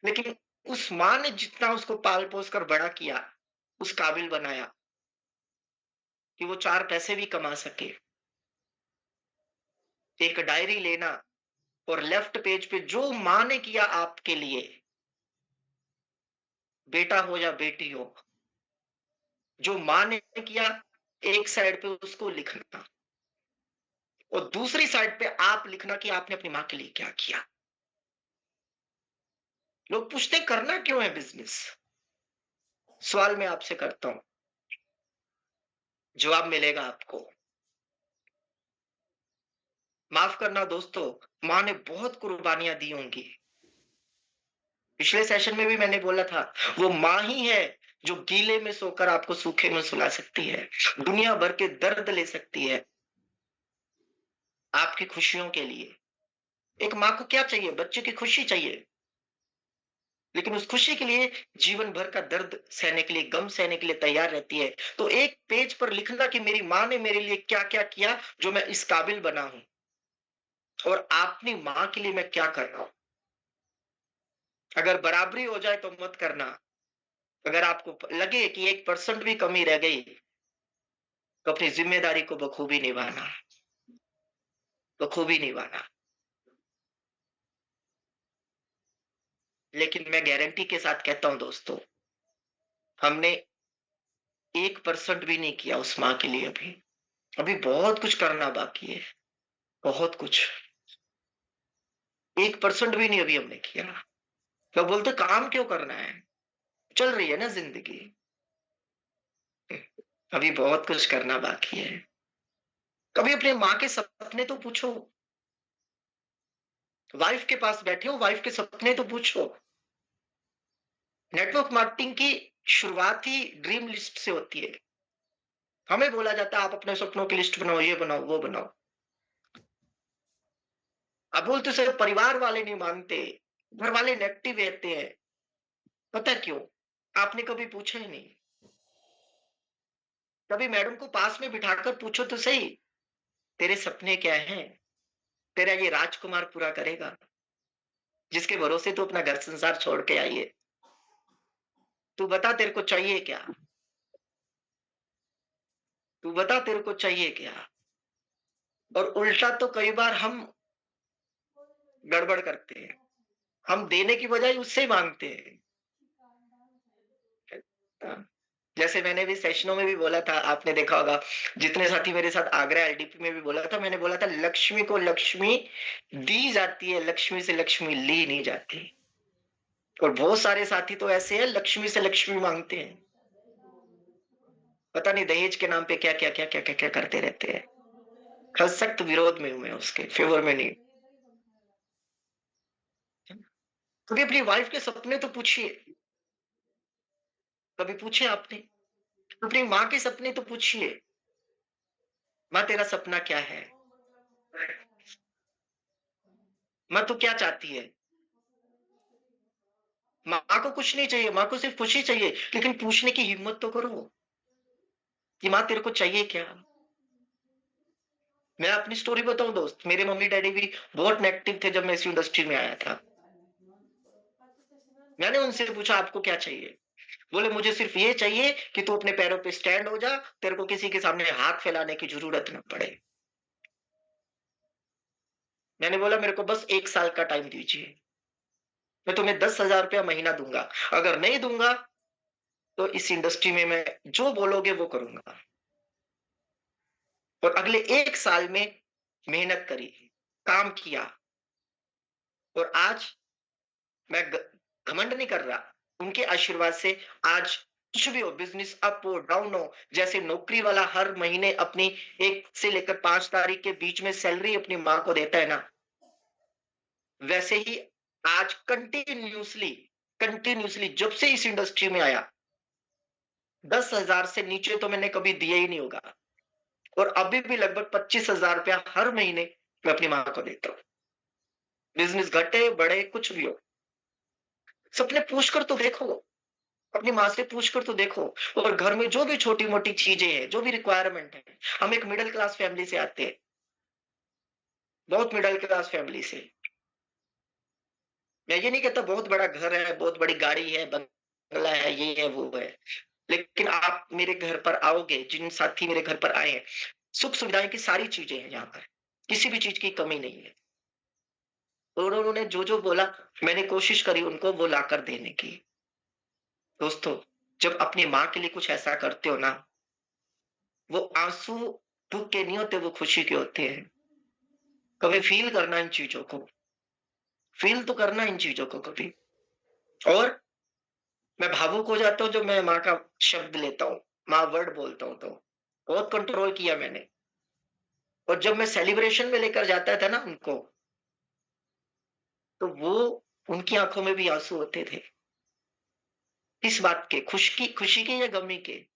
लेकिन उस माँ ने जितना उसको पाल-पोस कर बड़ा किया, उस काबिल बनाया कि वो 4 पैसे भी कमा सके। एक डायरी लेना और लेफ्ट पेज पे जो माँ ने किया आपके लिए, बेटा हो या बेटी हो, जो माँ ने किया एक साइड पे उसको लिखना और दूसरी साइड पे आप लिखना कि आपने अपनी माँ के लिए क्या किया। लोग पूछते हैं करना क्यों है बिज़नेस? सवाल मैं आपसे करता हूँ, जवाब मिलेगा आपको। माफ़ करना दोस्तों, माँ ने बहुत कुर्बानियाँ दी होंगी। पिछले सेशन में भी मैंने बोला था, वो माँ ही है जो गीले में सोकर आपको सूखे में सुला सकती है, दुनिया भर के दर्द ले सकती है, आपकी खुशियों के लिए। एक माँ को क्या चाहिए? बच्चे की खुशी चाहिए, लेकिन उस खुशी के लिए जीवन भर का दर्द सहने के लिए, गम सहने के लिए तैयार रहती है। तो एक पेज पर लिखना कि मेरी माँ ने मेरे लिए क्या-क्या किया, जो मैं इस काबिल बना हूँ और अपनी माँ के लिए मैं क्या कर रहा हूँ। अगर बराबरी हो जाए तो मत करना। अगर आपको लगे कि 1% भी कमी रह गई, तो अपनी ज़िम्मेदारी को बखूबी निभाना, बखूबी निभाना। लेकिन मैं गारंटी के साथ कहता हूँ दोस्तों, हमने 1% भी नहीं किया उस माँ के लिए अभी। अभी बहुत कुछ करना बाकी है, बहुत कुछ। 1% भी नहीं अभी हमने किया। लोग बोलते काम क्यों करना है? चल रही है ना ज़िंदगी। अभी बहुत कुछ करना बाकी है। कभी अपनी माँ के सपने तो पूछो। वाइफ के पास बैठे हो, वाइफ के सपने तो पूछो। नेटवर्क मार्केटिंग की शुरुआत ही ड्रीम लिस्ट से होती है। हमें बोला जाता है आप अपने सपनों की लिस्ट बनाओ, ये बनाओ, वो बनाओ। अब बोलते सर परिवार वाले नहीं मानते, घर वाले नेगेटिव रहते हैं। पता है क्यों? आपने कभी पूछा ही नहीं। कभी मैडम को पास में बिठाकर पूछो तो सही, तेरे सपने क्या हैं? तेरा ये राजकुमार पूरा करेगा, जिसके भरोसे तू अपना घर संसार छोड़ के आई है। तू बता तेरे को चाहिए क्या? तू बता तेरे को चाहिए क्या? और उल्टा तो कई बार हम गड़बड़ करते हैं। हम देने की बजाय उससे माँगते हैं। हाँ, जैसे मैंने भी सेशनों में भी बोला था, आपने देखा होगा, जितने साथी मेरे साथ आगरा एलडीपी में भी बोला था, मैंने बोला था लक्ष्मी को लक्ष्मी दी जाती है, लक्ष्मी से लक्ष्मी ली नहीं जाती। और बहुत सारे साथी तो ऐसे हैं लक्ष्मी से लक्ष्मी माँगते हैं। पता नहीं दहेज के नाम पे क्या करते रहते हैं। कल सख्त विरोध में हूँ मैं उसके, फेवर में नहीं। कभी अपनी वाइफ के सपने तो पूछिए। कभी पूछे आपने? अपनी माँ के सपने तो पूछिए। माँ तेरा सपना क्या है? माँ तू क्या चाहती है? माँ को कुछ नहीं चाहिए, माँ को सिर्फ खुशी चाहिए, लेकिन पूछने की हिम्मत तो करो कि माँ तेरे को चाहिए क्या? मैं अपनी स्टोरी बताऊँ दोस्त, मेरे मम्मी-डैडी भी बहुत नेगेटिव थे जब मैं इस इंडस्ट्री में आया था। मैंने उनसे पूछा आपको क्या चाहिए? बोले मुझे सिर्फ ये चाहिए कि तू अपने पैरों पे स्टैंड हो जा, तेरे को किसी के सामने हाथ फैलाने की ज़रूरत ना पड़े। मैंने बोला मेरे को बस 1 साल का टाइम दीजिए। मैं तुम्हें 10,000 रुपया महीना दूँगा। अगर नहीं दूँगा, तो इस इंडस्ट्री में मैं जो बोलोगे वो करूँगा। और अगले 1 साल में मेहनत करी, काम किया और आज मैं घमंड नहीं कर रहा। उनके आशीर्वाद से आज कुछ भी हो, बिज़नेस अप हो, डाउन हो, जैसे नौकरी वाला हर महीने अपनी 1 से लेकर 5 तारीख के बीच में सैलरी अपनी माँ को देता है ना, वैसे ही आज कंटिन्यूअसली जब से इस इंडस्ट्री में आया, 10,000 से नीचे तो मैंने कभी दिया ही नहीं होगा। और अभी भी लगभग 25,000 रुपया हर महीने मैं अपनी माँ को देता हूँ। बिज़नेस घटे, बढ़े, कुछ भी हो। सपने पूछ कर तो देखो, अपनी माँ से पूछ कर तो देखो। और घर में जो भी छोटी-मोटी चीज़ें हैं, जो भी रिक्वायरमेंट है, हम एक मिडल क्लास फैमिली से आते हैं, बहुत मिडल क्लास फैमिली से। मैं ये नहीं कहता बहुत बड़ा घर है, बहुत बड़ी गाड़ी है, बंगला है, ये है, वो है। लेकिन आप मेरे घर पर आओगे, जिन साथी मेरे घर पर आए हैं, सुख-सुविधाएँ की सारी चीज़ें हैं यहाँ पर। किसी भी चीज़ की कमी नहीं है। और उन्होंने जो-जो बोला, मैंने कोशिश करी उनको वो लाकर देने की। दोस्तों, जब अपनी माँ के लिए कुछ ऐसा करते हो ना, वो आँसू दुःख के नहीं होते, वो खुशी के होते हैं। कभी फ़ील करना इन चीज़ों को, फ़ील तो करना इन चीज़ों को कभी। और मैं भावुक हो जाता हूँ जब मैं माँ का शब्द लेता हूँ, माँ वर्ड बोलता हूँ तो। बहुत कंट्रोल किया मैंने। और जब मैं सेलिब्रेशन में लेकर जाता था ना उनको, तो वो उनकी आँखों में भी आँसू होते थे। किस बात के? खुशी के या गमी के?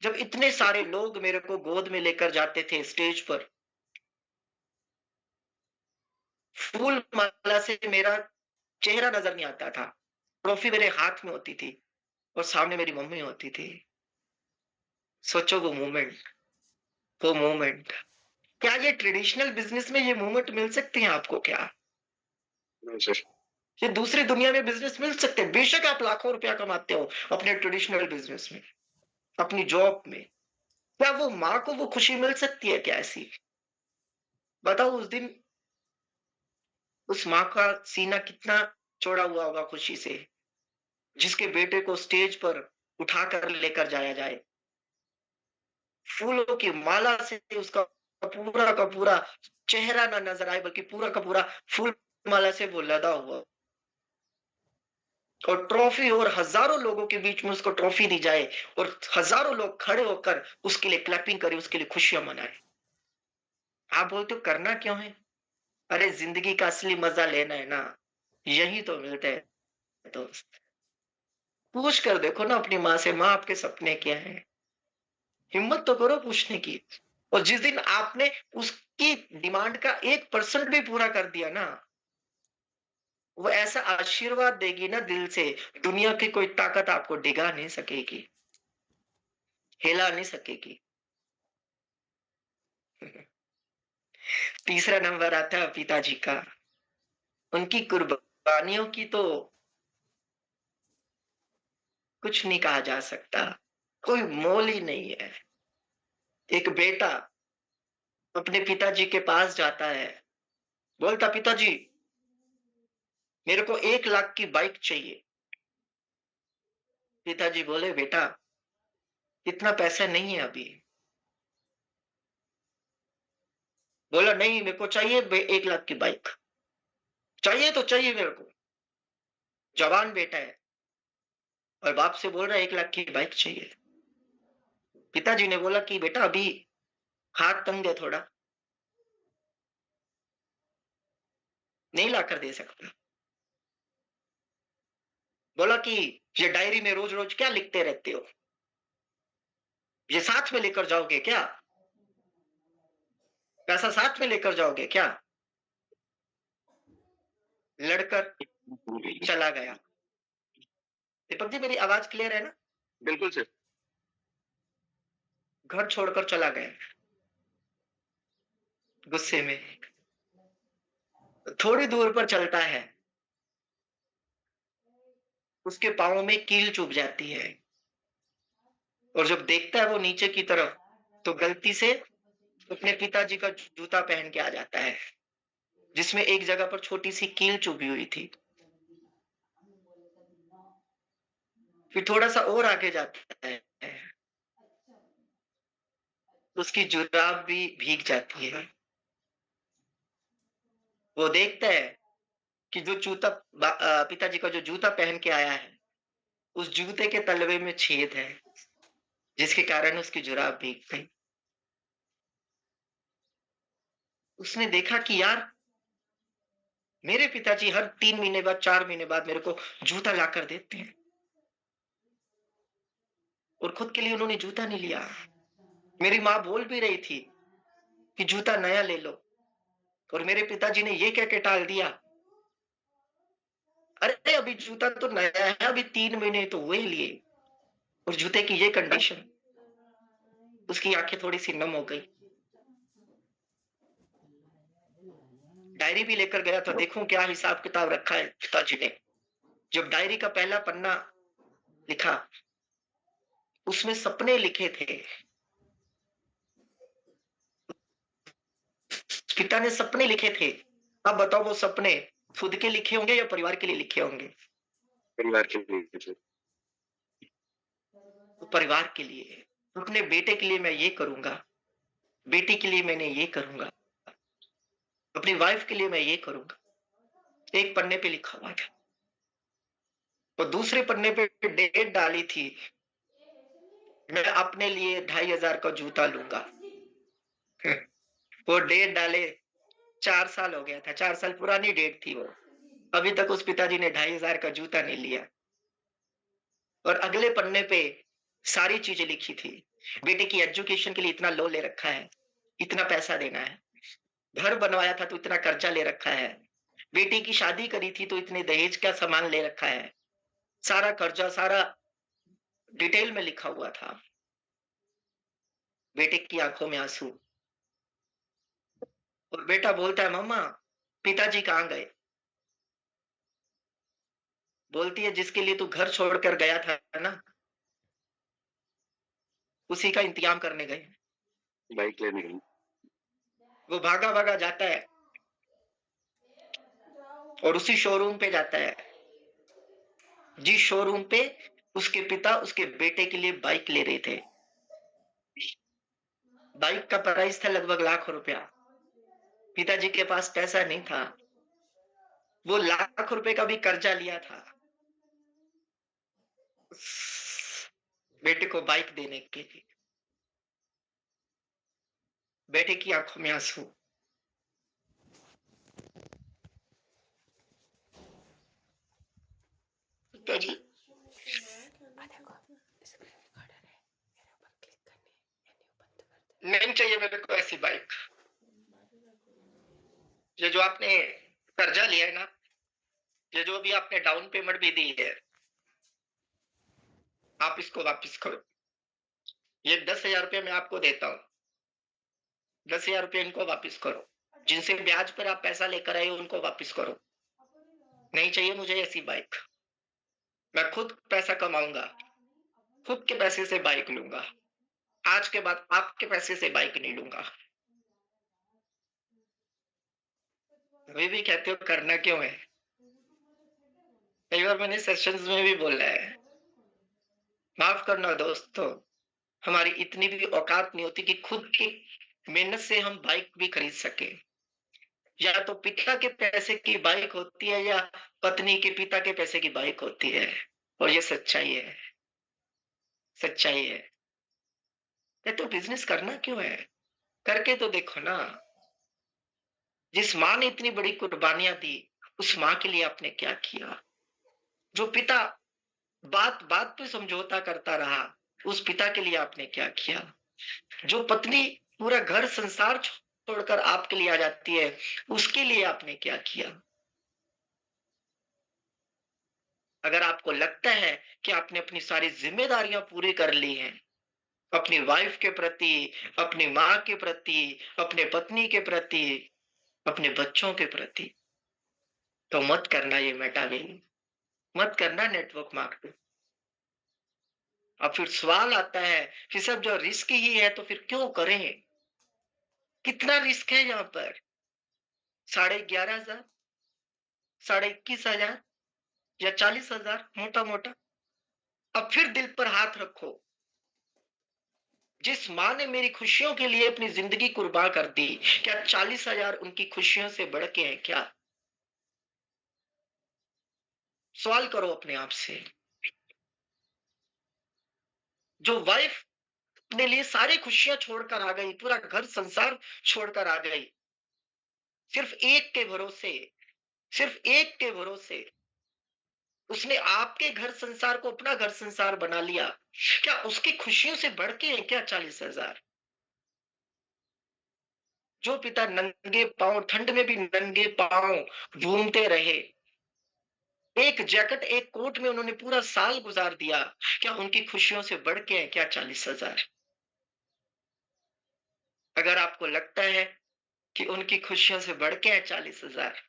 जब इतने सारे लोग मेरे को गोद में लेकर जाते थे स्टेज पर, फूल माला से मेरा चेहरा नज़र नहीं आता था। ट्रॉफी मेरे हाथ में होती थी और सामने मेरी मम्मी होती थी। सोचो वो मोमेंट। क्या ये ट्रेडिशनल बिज़नेस में ये मोमेंट मिल सकते हैं आपको क्या? सर। ये दूसरी दुनिया में बिज़नेस मिल सकते हैं। बेशक आप लाखों रुपया कमाते हो अपने ट्रेडिशनल बिज़नेस में, अपनी जॉब में। क्या वो माँ को वो खुशी मिल सकती है क्या ऐसी? बताओ उस दिन उस माँ का सीना कितना चौड़ा हुआ होगा खुशी से, जिसके बेटे को स्टेज पर उठाकर लेकर जाया जाए। फूलों की माला से उसका पूरा का पूरा चेहरा ना नज़र आए, बल्कि पूरा का पूरा फूल माला से वो लदा हुआ। और ट्रॉफी, और हज़ारों लोगों के बीच में उसको ट्रॉफी दी जाए और हज़ारों लोग खड़े होकर उसके लिए क्लैपिंग करें, उसके लिए खुशियाँ मनाएँ। आप बोलते हो करना क्यों है? अरे ज़िंदगी का असली मज़ा लेना है ना, यही तो मिलता है दोस्त। पूछ कर देखो ना अपनी माँ से, माँ आपके सपने क्या हैं? हिम्मत तो करो पूछने की। और जिस दिन आपने उसकी डिमांड का 1% भी पूरा कर दिया ना, वो ऐसा आशीर्वाद देगी ना दिल से, दुनिया की कोई ताकत आपको डिगा नहीं सकेगी, हिला नहीं सकेगी। तीसरा नंबर आता है पिताजी का। उनकी कुर्बानियों की तो कुछ नहीं कहा जा सकता, कोई मोल ही नहीं है। एक बेटा अपने पिताजी के पास जाता है, बोलता पिताजी मेरे को 1 लाख की बाइक चाहिए। पिताजी बोले बेटा इतना पैसा नहीं है अभी। बोला नहीं मेरे को चाहिए 1 लाख की बाइक, चाहिए तो चाहिए मेरे को। जवान बेटा है और बाप से बोल रहा है 1 लाख की बाइक चाहिए। पिताजी ने बोला कि बेटा अभी हाथ तंग है थोड़ा, नहीं लाकर दे सकता। बोला कि ये डायरी में रोज रोज क्या लिखते रहते हो, ये साथ में लेकर जाओगे क्या, पैसा साथ में लेकर जाओगे क्या? लड़कर चला गया। दीपक जी मेरी आवाज क्लियर है ना? बिल्कुल सर। घर छोड़कर चला गया गुस्से में। थोड़ी दूर पर चलता है, उसके पाँव में कील चुभ जाती है और जब देखता है वो नीचे की तरफ, तो गलती से अपने पिताजी का जूता पहन के आ जाता है, जिसमें एक जगह पर छोटी सी कील चुभी हुई थी। फिर थोड़ा सा और आगे जाता है, उसकी जुराब भी भीग जाती है। वो देखता है कि जो पिताजी का जो जूता पहन के आया है, उस जूते के तलवे में छेद है, जिसके कारण उसकी जुराब भीग गई। उसने देखा कि यार मेरे पिताजी हर 3 महीने बाद, 4 महीने बाद मेरे को जूता लाकर देते हैं और खुद के लिए उन्होंने जूता नहीं लिया। मेरी माँ बोल भी रही थी कि जूता नया ले लो और मेरे पिताजी ने ये कह के टाल दिया, अरे अभी जूता तो नया है, अभी 3 महीने तो हुए ही लिए, और जूते की ये कंडीशन। उसकी आंखें थोड़ी सी नम हो गई। डायरी भी लेकर गया था, देखूं क्या हिसाब किताब रखा है पिताजी ने। जब डायरी का पहला पन्ना लिखा, उसमें सपने लिखे थे। पिता ने सपने लिखे थे। अब बताओ, वो सपने खुद के लिखे होंगे या परिवार के लिए लिखे होंगे? परिवार के लिए। तो परिवार के लिए, अपने बेटे के लिए मैं ये करूंगा, बेटी के लिए मैंने ये करूंगा, अपनी वाइफ के लिए मैं ये करूंगा। एक पन्ने पे लिखा हुआ था, और दूसरे पन्ने पे डेट डाली थी, मैं अपने लिए 2500 का जूता लूंगा। वो डेट डाले 4 साल हो गया था, 4 साल पुरानी डेट थी वो। अभी तक उस पिताजी ने 2500 का जूता नहीं लिया। और अगले पन्ने पे सारी चीजें लिखी थी। बेटे की एजुकेशन के लिए इतना लोन ले रखा है, इतना पैसा देना है। घर बनवाया था तो इतना कर्जा ले रखा है। बेटी की शादी करी थी तो इतने दहेज का सामान ले रखा है। सारा कर्जा, सारा डिटेल में लिखा हुआ था। बेटे की आंखों में आंसू, और बेटा बोलता है, मम्मा पिताजी कहाँ गए? बोलती है, जिसके लिए तू घर छोड़कर गया था ना, उसी का इंतजाम करने गए। बाइक लेने गई। वो भागा भागा जाता है और उसी शोरूम पे जाता है, जिस शोरूम पे उसके पिता उसके बेटे के लिए बाइक ले रहे थे। बाइक का प्राइस था लगभग ₹1,00,000। पिताजी के पास पैसा नहीं था, वो ₹1,00,000 का भी कर्जा लिया था बेटे को बाइक देने के लिए। बेटे की आंखों में आंसू। पिताजी, नहीं चाहिए मेरे को ऐसी बाइक। ये जो आपने कर्जा लिया है ना, ये जो अभी आपने डाउन पेमेंट भी दी है, आप इसको वापस करो। ये 10,000 मैं आपको देता हूँ, 10,000 इनको वापस करो। जिनसे ब्याज पर आप पैसा लेकर आए हो, उनको वापस करो। नहीं चाहिए मुझे ऐसी बाइक। मैं खुद पैसा कमाऊंगा, खुद के पैसे से बाइक लूंगा। आज के बाद आपके पैसे से बाइक नहीं लूंगा। अभी भी कहते हो करना क्यों है? कई बार मैंने सेशंस में भी बोला है, माफ करना दोस्तों, हमारी इतनी भी औकात नहीं होती कि खुद की मेहनत से हम बाइक भी खरीद सके। या तो पिता के पैसे की बाइक होती है, या पत्नी के पिता के पैसे की बाइक होती है। और ये सच्चाई है, सच्चाई है। ये तो बिजनेस करना क्यों है? करके तो देखो ना। जिस माँ ने इतनी बड़ी कुर्बानियां दी, उस माँ के लिए आपने क्या किया? जो पिता बात बात पे समझौता करता रहा, उस पिता के लिए आपने क्या किया? जो पत्नी पूरा घर संसार छोड़कर आपके लिए आ जाती है, उसके लिए आपने क्या किया? अगर आपको लगता है कि आपने अपनी सारी जिम्मेदारियां पूरी कर ली हैं, अपनी वाइफ के प्रति, अपनी माँ के प्रति, अपने पत्नी के प्रति, अपने बच्चों के प्रति, तो मत करना ये मेटावेल, मत करना नेटवर्क मार्केटिंग। अब फिर सवाल आता है कि सब जो रिस्क ही है तो फिर क्यों करें? कितना रिस्क है यहाँ पर? 11,500, 21,000 या 40,000, मोटा मोटा। अब फिर दिल पर हाथ रखो, जिस माँ ने मेरी खुशियों के लिए अपनी जिंदगी कुर्बान कर दी, क्या 40,000 उनकी खुशियों से बढ़ के हैं क्या? सवाल करो अपने आप से। जो वाइफ अपने लिए सारी खुशियां छोड़कर आ गई, पूरा घर संसार छोड़कर आ गई, सिर्फ एक के भरोसे, सिर्फ एक के भरोसे उसने आपके घर संसार को अपना घर संसार बना लिया। क्या उसकी खुशियों से बढ़ के हैं क्या 40,000? जो पिता नंगे पांव, ठंड में भी नंगे पांव घूमते रहे, एक जैकेट एक कोट में उन्होंने पूरा साल गुजार दिया, क्या उनकी खुशियों से बढ़ के हैं क्या 40,000? अगर आपको लगता है कि उनकी खुशियों से बढ़ के है 40,000,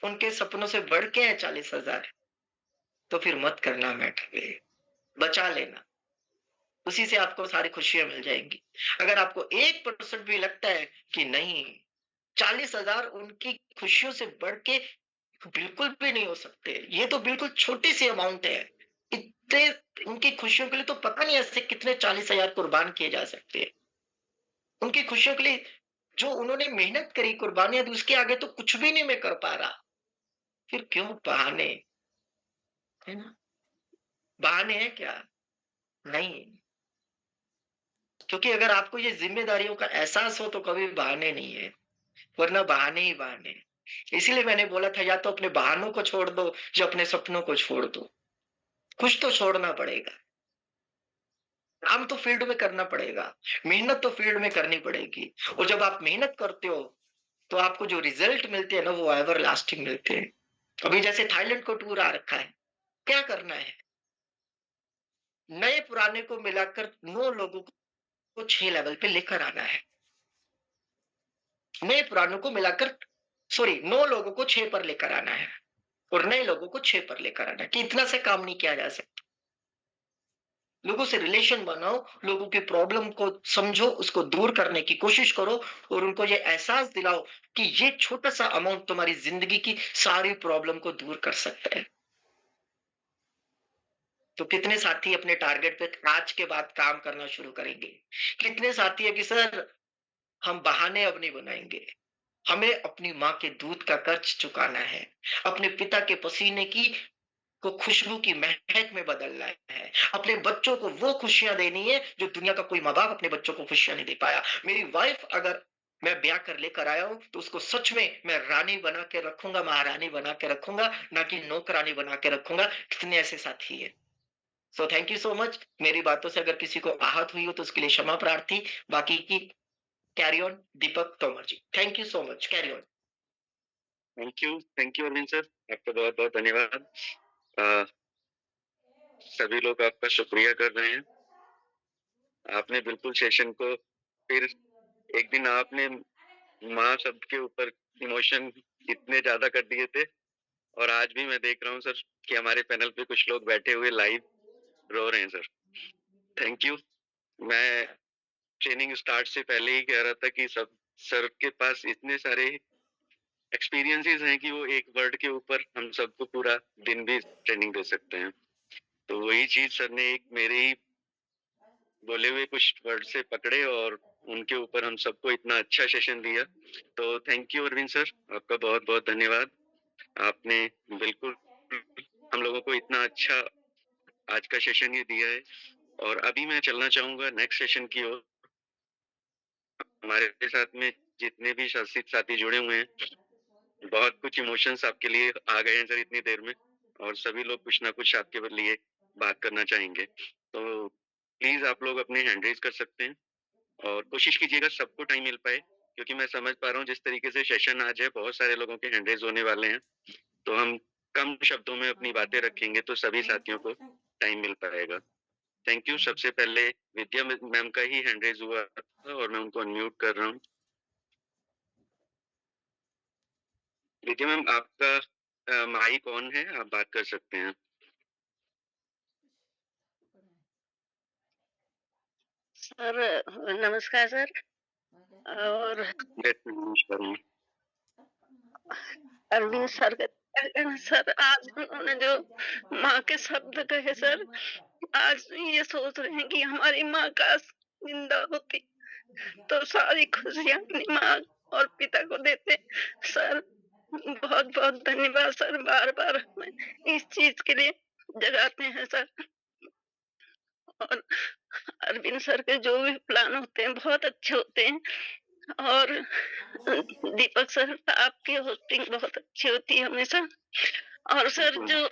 उनके सपनों से बढ़ के है 40,000, तो फिर मत करना मैटर, बचा लेना। उसी से आपको सारी खुशियाँ मिल जाएँगी। अगर आपको 1% भी लगता है कि नहीं, 40,000 उनकी खुशियों से बढ़ के बिल्कुल भी नहीं हो सकते। ये तो बिल्कुल छोटी-सी अमाउंट है। इतने उनकी खुशियों के लिए तो पता नहीं ऐसे कितने 40,000 कुर्बान किए जा सकते हैं। उनकी खुशियों के लिए जो उन्होंने मेहनत करी, कुर्बानियाँ दी, उसके आगे तो कुछ भी नहीं मैं कर पा रहा। फिर क्यों बहाने, है ना? बहाने हैं क्या? नहीं। क्योंकि अगर आपको ये ज़िम्मेदारियों का एहसास हो तो कभी बहाने नहीं है, वरना बहाने ही बहाने हैं। इसीलिए मैंने बोला था या तो अपने बहानों को छोड़ दो या अपने सपनों को छोड़ दो। कुछ तो छोड़ना पड़ेगा। काम तो फील्ड में करना पड़ेगा, मेहनत तो फील्ड में करनी पड़ेगी और जब आप मेहनत करते हो, तो आपको जो रिज़ल्ट मिलते हैं ना वो एवरलास्टिंग मिलते हैं। अभी जैसे थाईलैंड को टूर आ रखा है, क्या करना है? नए पुराने को मिलाकर 9 लोगों को 6 लेवल पे लेकर आना है। नए पुरानों को मिलाकर सॉरी 9 लोगों को 6 पर लेकर आना है और नए लोगों को 6 पर लेकर आना है कि इतना से काम नहीं किया जा सकता। लोगों से रिलेशन बनाओ, लोगों की प्रॉब्लम को समझो, उसको दूर करने की कोशिश करो और उनको ये एहसास दिलाओ कि ये छोटा-सा अमाउंट तुम्हारी ज़िंदगी की सारी प्रॉब्लम को दूर कर सकता है। तो कितने साथी अपने टारगेट पे आज के बाद काम करना शुरू करेंगे? कितने साथी है कि सर हम बहाने अब नहीं बनाएँगे। हमें अपनी माँ के दूध का कर्ज चुकाना है। अपने पिता के पसीने की को खुशबू की महक में बदलना है। अपने बच्चों को वो खुशियाँ देनी है जो दुनिया का कोई माँ-बाप अपने बच्चों को खुशियाँ नहीं दे पाया। मेरी वाइफ़ अगर मैं ब्याह कर लेकर आया हूँ, तो उसको सच में मैं रानी बना के रखूँगा, महारानी बना के रखूँगा, ना कि नौकरानी बना के रखूँगा। कितने ऐसे साथी हैं। So thank you so much. मेरी बातों से अगर किसी को आहत हुई हो तो उसके लिए क्षमा प्रार्थी। बाकी की carry on Deepak Tomar ji. Thank you so much. Carry on. Thank you Arvind sir, आपका बहुत-बहुत धन्यवाद। अ, सभी लोग आपका शुक्रिया कर रहे हैं। आपने बिल्कुल सेशन को फिर एक दिन आपने माँ शब्द के ऊपर इमोशन इतने ज़्यादा कर दिए थे और आज भी मैं देख रहा हूँ सर कि हमारे पैनल पे कुछ लोग बैठे हुए लाइव रो रहे हैं सर। Thank you. मैं ट्रेनिंग स्टार्ट से पहले ही कह रहा था कि सब सर के पास इतने सारे एक्सपीरियंसेस हैं कि वो एक वर्ड के ऊपर हम सबको पूरा दिन भी ट्रेनिंग दे सकते हैं। तो वही चीज़ सर ने एक मेरे ही बोले हुए कुछ वर्ड से पकड़े और उनके ऊपर हम सबको इतना अच्छा सेशन दिया। तो थैंक यू अरविंद सर, आपका बहुत-बहुत धन्यवाद। आपने बिल्कुल हम लोगों को इतना अच्छा आज का सेशन ये दिया है और अभी मैं चलना चाहूँगा नेक्स्ट सेशन की ओर। हमारे साथ में जितने भी साथी जुड़े हुए हैं, बहुत कुछ इमोशंस आपके लिए आ गए हैं सर इतनी देर में और सभी लोग कुछ ना कुछ आपके लिए बात करना चाहेंगे। तो प्लीज़ आप लोग अपने हैंड रेज़ कर सकते हैं और कोशिश कीजिएगा सबको टाइम मिल पाए क्योंकि मैं समझ पा रहा हूँ जिस तरीके से सेशन आज है, बहुत सारे लोगों के हैंड रेज़ होने वाले हैं। तो हम कम शब्दों में अपनी बातें रखेंगे तो सभी साथियों को टाइम मिल पाएगा। Thank you. सबसे पहले विद्या मैम का ही हैंड रेज़ हुआ था और मैं उनको अनम्यूट कर रहा हूँ। विद्या मैम आपका माइक ऑन है, आप बात कर सकते हैं। सर नमस्कार सर। और नमस्कार मैम। अरविंद सर का क्या कहना सर, आज उन्होंने जो माँ के शब्द कहे सर, आज ये सोच रहे हैं कि हमारी माँ काश जिंदा होती तो सारी खुशियाँ अपनी माँ और पिता को देते। सर बहुत बहुत धन्यवाद सर, बार बार हमें इस चीज के लिए जगाते हैं सर। और अरविंद सर के जो भी प्लान होते हैं बहुत अच्छे होते हैं। और दीपक सर आपकी होस्टिंग बहुत अच्छी होती है हमेशा। और सर जो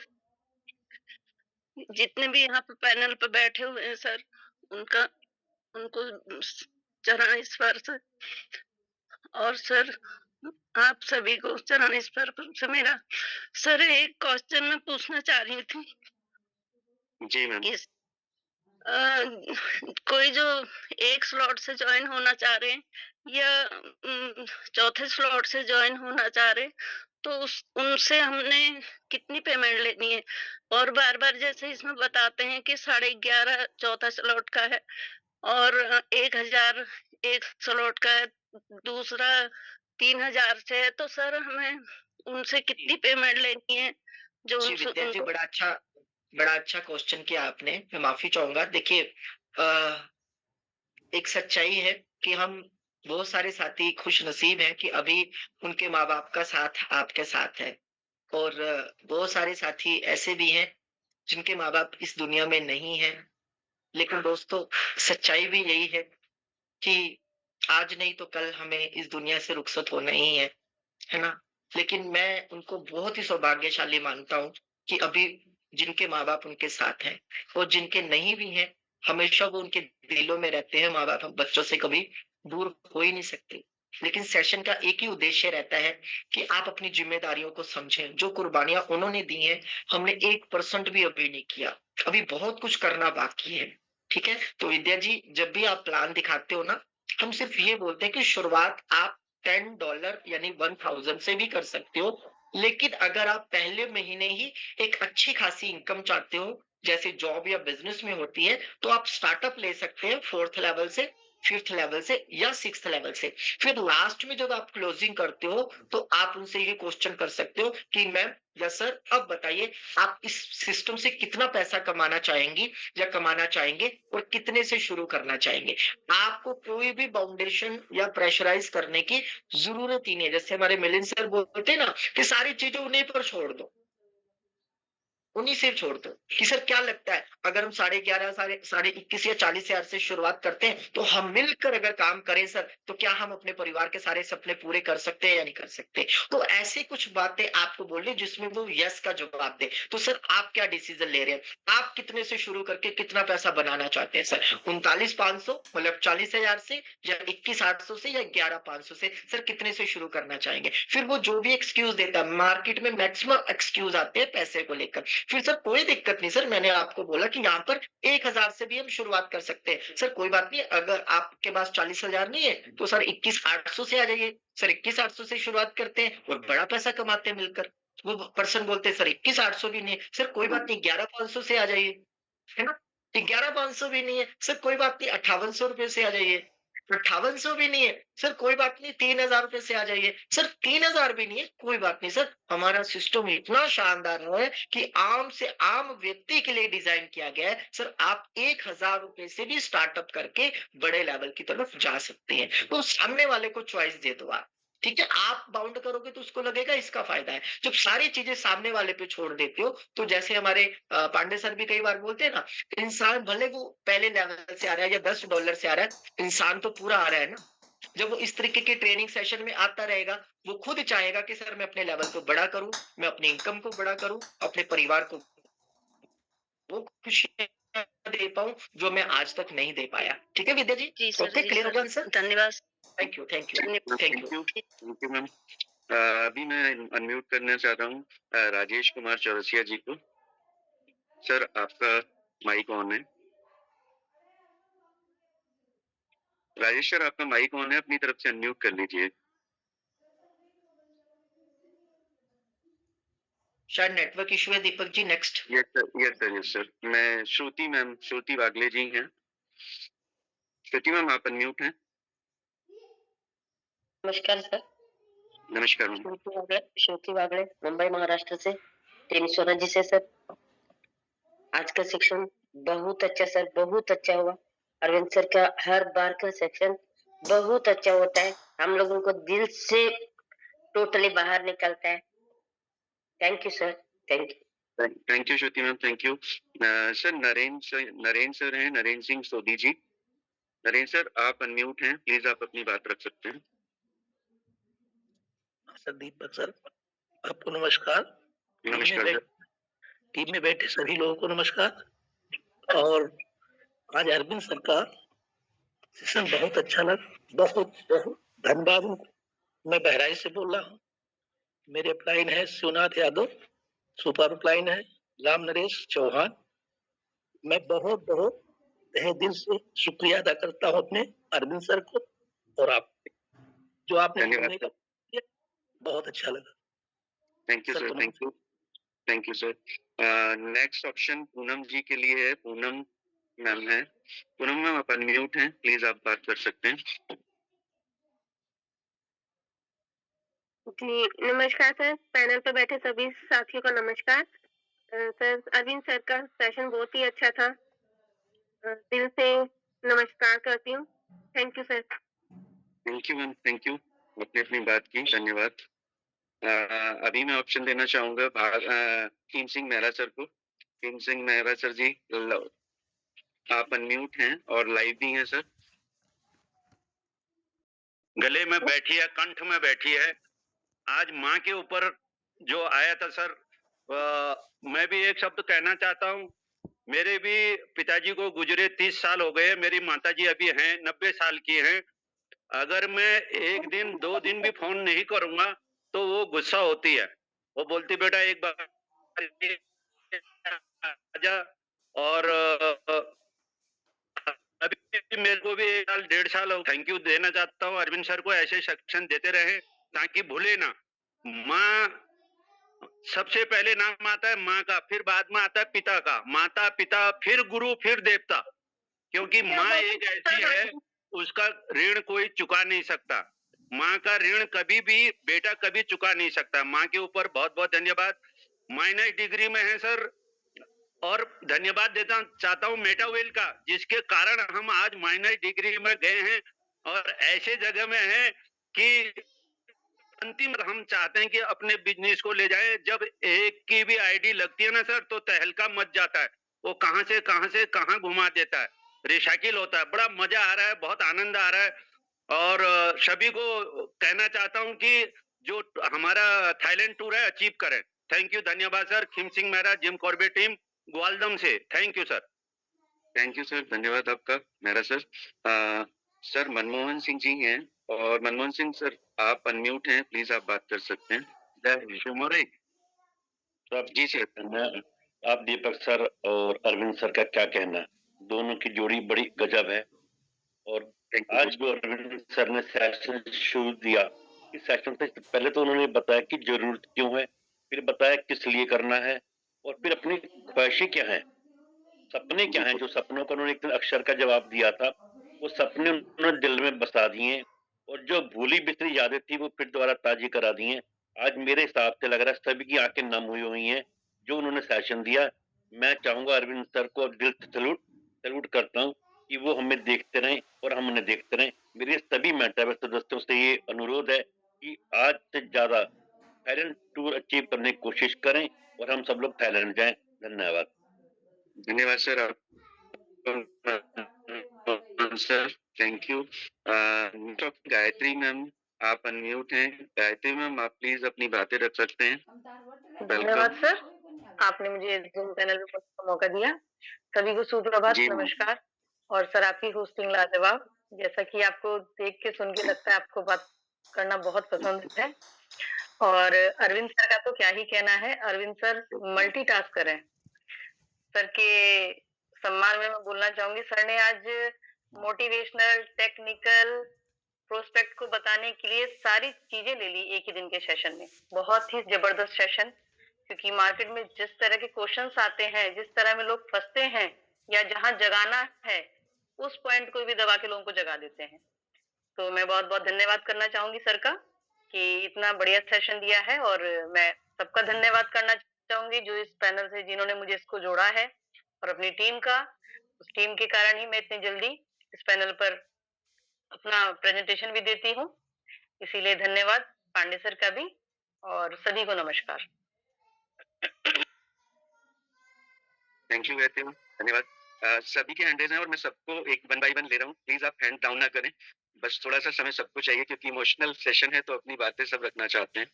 जितने भी यहाँ पे पैनल पे बैठे हुए हैं सर, उनका उनको चरण स्पर्श। और सर आप सभी को चरण स्पर्श से मेरा सर एक क्वेश्चन मैं पूछना चाह रही थी जी मैम। कि कोई जो एक स्लॉट से ज्वाइन होना चाह रहे हैं या चौथे स्लॉट से ज्वाइन होना चाह रहे हैं, तो उस उनसे हमने कितनी पेमेंट लेनी है? और बार-बार जैसे इसमें बताते हैं कि 11.5 चौथा स्लॉट का है और 1000 एक स्लॉट का है, दूसरा 3000 से है, तो सर हमें उनसे कितनी पेमेंट लेनी है? जो जी उनसे विद्या जी, उनको बड़ा अच्छा क्वेश्चन किया आपने। मैं माफी चाहूंगा। देखिए, अ, एक सच्चाई है कि हम बहुत सारे साथी खुश नसीब हैं कि अभी उनके माँ बाप का साथ आपके साथ है, और बहुत सारे साथी ऐसे भी हैं जिनके माँ बाप इस दुनिया में नहीं है। लेकिन दोस्तों, सच्चाई भी यही है कि आज नहीं तो कल हमें इस दुनिया से रुखसत होना ही है ना? लेकिन मैं उनको बहुत ही सौभाग्यशाली मानता हूँ कि अभी जिनके माँ-बाप उनके साथ हैं, और जिनके नहीं भी हैं, हमेशा वो उनके दिलों में रहते हैं। माँ-बाप हम बच्चों से कभी दूर हो ही नहीं सकते। लेकिन सेशन का एक ही उद्देश्य रहता है कि आप अपनी ज़िम्मेदारियों को समझें। जो कुर्बानियाँ उन्होंने दी हैं, हमने 1% भी अभी नहीं किया। अभी बहुत कुछ करना बाकी है, ठीक है? तो विद्या जी, जब भी आप प्लान दिखाते हो ना, हम सिर्फ ये बोलते हैं कि शुरुआत आप $10 यानी 1000 से भी कर सकते हो। लेकिन अगर आप पहले महीने ही एक अच्छी खासी इनकम चाहते हो, जैसे जॉब या बिजनेस में होती है, तो आप स्टार्टअप ले सकते हैं 4th लेवल से, 5th लेवल से या 6th लेवल से। फिर लास्ट में जब आप क्लोजिंग करते हो, तो आप उनसे ये क्वेश्चन कर सकते हो कि मैम या सर, अब बताइए आप इस सिस्टम से कितना पैसा कमाना चाहेंगी या कमाना चाहेंगे, और कितने से शुरू करना चाहेंगे। आपको कोई भी बाउंडेशन या प्रेशराइज करने की जरूरत ही नहीं है। जैसे हमारे मिलिंद सर बोलते हैं ना कि सारी चीजें उन्हीं पर छोड़ दो, उन्हीं से छोड़ दो कि सर क्या लगता है, अगर हम 11.5 साढ़े 21 या 40,000 से शुरुआत करते हैं, तो हम मिलकर अगर काम करें सर, तो क्या हम अपने परिवार के सारे सपने पूरे कर सकते हैं या नहीं कर सकते? तो ऐसी कुछ बातें आपको बोलनी जिसमें वो यस का जवाब दे। तो सर आप क्या डिसीजन ले रहे हैं? आप कितने से शुरू करके कितना पैसा बनाना चाहते हैं सर? 39,500 मतलब 40,000 से, या 21,800 से, या 11,500 से? सर कितने से शुरू करना चाहेंगे? फिर वो जो भी एक्सक्यूज देता है, मार्केट में मैक्सिमम एक्सक्यूज आते हैं पैसे को लेकर। फिर सर कोई दिक्कत नहीं सर, मैंने आपको बोला कि यहाँ पर 1000 से भी हम शुरुआत कर सकते हैं। सर कोई बात नहीं, अगर आपके पास 40,000 नहीं है, तो सर 21,800 से आ जाइए। सर 21,800 से शुरुआत करते हैं और बड़ा पैसा कमाते हैं मिलकर। वो पर्सन बोलते हैं सर 21,800 भी नहीं है। सर कोई बात नहीं, 11,500 से आ जाइए, है ना? 11,500 भी नहीं है, सर कोई बात नहीं, 5800 रुपए से आ जाइए। 5800 भी नहीं है, सर कोई बात नहीं, 3,000 रुपए से आ जाइए। सर 3,000 भी नहीं है, कोई बात नहीं सर, हमारा सिस्टम इतना शानदार है कि आम से आम व्यक्ति के लिए डिजाइन किया गया है। सर आप 1,000 रुपए से भी स्टार्टअप करके बड़े लेवल की तरफ जा सकते हैं। तो सामने वाले को चॉइस दे दो आप, ठीक है? आप बाउंड करोगे तो उसको लगेगा इसका फायदा है। जब सारी चीजें सामने वाले पे छोड़ देते हो, तो जैसे हमारे पांडे सर भी कई बार बोलते हैं ना, इंसान भले वो पहले लेवल से आ रहा है या $10 से आ रहा है, इंसान तो पूरा आ रहा है ना। जब वो इस तरीके के ट्रेनिंग सेशन में आता रहेगा, वो खुद चाहेगा कि सर मैं अपने लेवल को बड़ा करूं, मैं अपनी इनकम को बड़ा करूं, अपने परिवार को वो खुशियां दे पाऊं जो मैं आज तक नहीं दे पाया। ठीक है विद्या जी? जी सर, ओके, जी क्लियर हो सर। गया आंसर? धन्यवाद, थैंक यू, थैंक यू, धन्यवाद। Thank thank you. You, thank you ma'am. अभी मैं अनम्यूट करना चाहता हूँ राजेश कुमार चौरसिया जी को। सर आपका माइक ऑन है। राजेश सर आपका माइक ऑन है, अपनी तरफ से अनम्यूट कर लीजिए। शायद नेटवर्क इशू है। Deepak ji next. Yes sir, yes sir, yes sir. मैं श्रुति मैम, श्रुति वागले जी हैं। श्रुति मैम आप अनम्यूट हैं। नमस्कार सर। नमस्कार मैम। श्रुति वागले मुंबई महाराष्ट्र से। टीम सोना जी से सर। आज का सेक्शन बहुत अच्छा सर, बहुत अच्छा हुआ। अरविंद सर का हर बार का सेक्शन बहुत अच्छा होता है, हम लोगों को दिल से टोटली बाहर निकलता है। Thank you sir, thank you. Thank you Shruti ma'am, thank you. Sir Narendra sir हैं, नरेंद्र सिंह सोदी जी। नरेंद्र सर आप अनम्यूट हैं, प्लीज आप अपनी बात रख सकते हैं। सर दीपक सर, आपको नमस्कार। नमस्कार सर। टीम में बैठे सभी लोगों को नमस्कार। और आज अरविंद सर का सेशन बहुत अच्छा लगा, बहुत बहुत धन्यवाद उनको। मैं बहराइच से बोल रहा हूँ। मेरे अपलाइन है शिवनाथ यादव, सुपर अपलाइन है राम नरेश चौहान। मैं बहुत बहुत तहे दिल से शुक्रिया अदा करता हूँ अपने अरविंद सर को और आप जो आपने धन्यवाद बोलने का किया, बहुत अच्छा लगा। थैंक यू सर सर, को thank you, thank you sir. Next option Poonam ji के लिए है, पूनम मैम है। पूनम मैम आप अनम्यूट हैं, प्लीज आप बात कर सकते हैं। जी, नमस्कार सर, पैनल पर बैठे सभी साथियों को नमस्कार। सर, अरविंद सर का सेशन बहुत ही अच्छा था। दिल से नमस्कार करती हूँ। Thank you sir. Thank you ma'am, thank you, आपने अपनी बात की, धन्यवाद। अभी मैं ऑप्शन देना चाहूंगा भीम सिंह मेहरा सर को। भीम सिंह मेहरा सर जी, आप अनम्यूट हैं और लाइव भी हैं सर। गले में बैठी है, कंठ में बैठी है। आज माँ के ऊपर जो आया था सर, मैं भी एक शब्द कहना चाहता हूँ। मेरे भी पिताजी को गुजरे 30 साल हो गए, मेरी माताजी अभी हैं 90 साल की हैं। अगर मैं एक दिन 2 दिन भी फोन नहीं करूंगा तो वो गुस्सा होती है। वो बोलती बेटा एक बार आजा। और अभी मेरे को भी 1 साल 1.5 साल हो, थैंक यू देना चाहता हूँ अरविंद सर को, ऐसे सेक्शन देते रहे ताकि भूले ना। माँ सबसे पहले नाम आता है माँ का, फिर बाद में आता है पिता का, माता पिता फिर गुरु फिर देवता, क्योंकि माँ एक ऐसी है उसका ऋण कोई चुका नहीं सकता। माँ का ऋण कभी भी बेटा कभी चुका नहीं सकता। माँ के ऊपर बहुत बहुत धन्यवाद। माइनस डिग्री में है सर, और धन्यवाद देता चाहता हूँ मेटावेल का, जिसके कारण हम आज माइनस डिग्री में गए हैं और ऐसे जगह में हैं कि अंतिम हम चाहते हैं कि अपने बिजनेस को ले जाए। जब एक की भी आईडी लगती है ना सर तो तहलका मच जाता है, वो कहां से कहां घुमा देता है, रिसाइकिल होता है। बड़ा मजा आ रहा है, बहुत आनंद आ रहा है। और सभी को कहना चाहता हूं कि जो हमारा थाईलैंड टूर है अचीव करें। थैंक यू, धन्यवाद सर। Khim Singh Mehra, Jim Corbett team Gwaldam से, thank you sir. Thank you sir, धन्यवाद आपका मेहरा सर। सर मनमोहन सिंह जी हैं, और मनमोहन सिंह सर आप अनम्यूट हैं, प्लीज आप बात कर सकते हैं। जय शिवमुरी। जी सर। आप दीपक सर और अरविंद सर का क्या कहना है? दोनों की जोड़ी बड़ी गजब है। और आज जो अरविंद सर ने सेशन शुरू दिया, इस सेशन से पहले तो उन्होंने बताया कि जरूरत क्यों है, फिर बताया किस लिए करना है, और फिर अपनी ख्वाहिशें क्या हैं, सपने क्या हैं। जो सपनों का उन्होंने एक दिन अक्षर का जवाब दिया था, वो सपने उन्होंने दिल में बसा दिए, और जो भूली बिसरी यादें थी वो फिर दोबारा ताजी करा दी हैं। आज मेरे हिसाब से लग रहा है सभी की आंखें नम हुई हैं जो उन्होंने सेशन दिया। मैं चाहूंगा अरविंद सर को दिल से सैल्यूट करता हूँ कि वो हमें देखते रहें और हम उन्हें देखते रहें। मेरे सभी मेंटरवेल सदस्यों से ये अनुरोध है कि आज से ज्यादा थाईलैंड टूर अचीव करने की कोशिश करें और हम सब लोग थाईलैंड जाएं। धन्यवाद। धन्यवाद सर आप sir, thank you. Gayatri ma'am आप अनम्यूट हैं। गायत्री मैम आप प्लीज अपनी बातें रख सकते हैं। धन्यवाद सर, आपने मुझे जूम पैनल में का मौका दिया। सभी को सुप्रभात, जी नमस्कार। और सर आपकी होस्टिंग लाजवाब, जैसा कि आपको देख के सुन के लगता है आपको बात करना बहुत पसंद है। और अरविंद सर का तो क्या ही कहना है, अरविंद सर मल्टीटास्कर हैं। सर के सम्मान में मैं बोलना चाहूंगी, सर ने आज मोटिवेशनल, टेक्निकल, प्रोस्पेक्ट को बताने के लिए सारी चीजें ले ली एक ही दिन के सेशन में। बहुत ही जबरदस्त सेशन, क्योंकि मार्केट में जिस तरह के क्वेश्चंस आते हैं, जिस तरह में लोग फंसते हैं, या जहां जगाना है उस पॉइंट को भी दबा के लोगों को जगा देते हैं। तो मैं बहुत बहुत धन्यवाद करना चाहूंगी सर का कि इतना बढ़िया सेशन दिया है। और मैं सबका धन्यवाद करना चाहूंगी जो इस पैनल से, जिन्होंने मुझे इसको जोड़ा है, और अपनी टीम का। उस टीम के कारण ही मैं इतनी जल्दी इस पैनल पर अपना प्रेजेंटेशन भी देती हूँ। इसीलिए धन्यवाद पांडे सर का भी, और सभी को नमस्कार। थैंक यू गायत्री मैम, धन्यवाद। सभी के हैंड रेज हैं और मैं सबको एक 1 बाय 1 ले रहा हूँ। प्लीज आप हैंड डाउन ना करें, बस थोड़ा सा समय सबको चाहिए क्योंकि इमोशनल सेशन है तो अपनी बातें सब रखना चाहते हैं।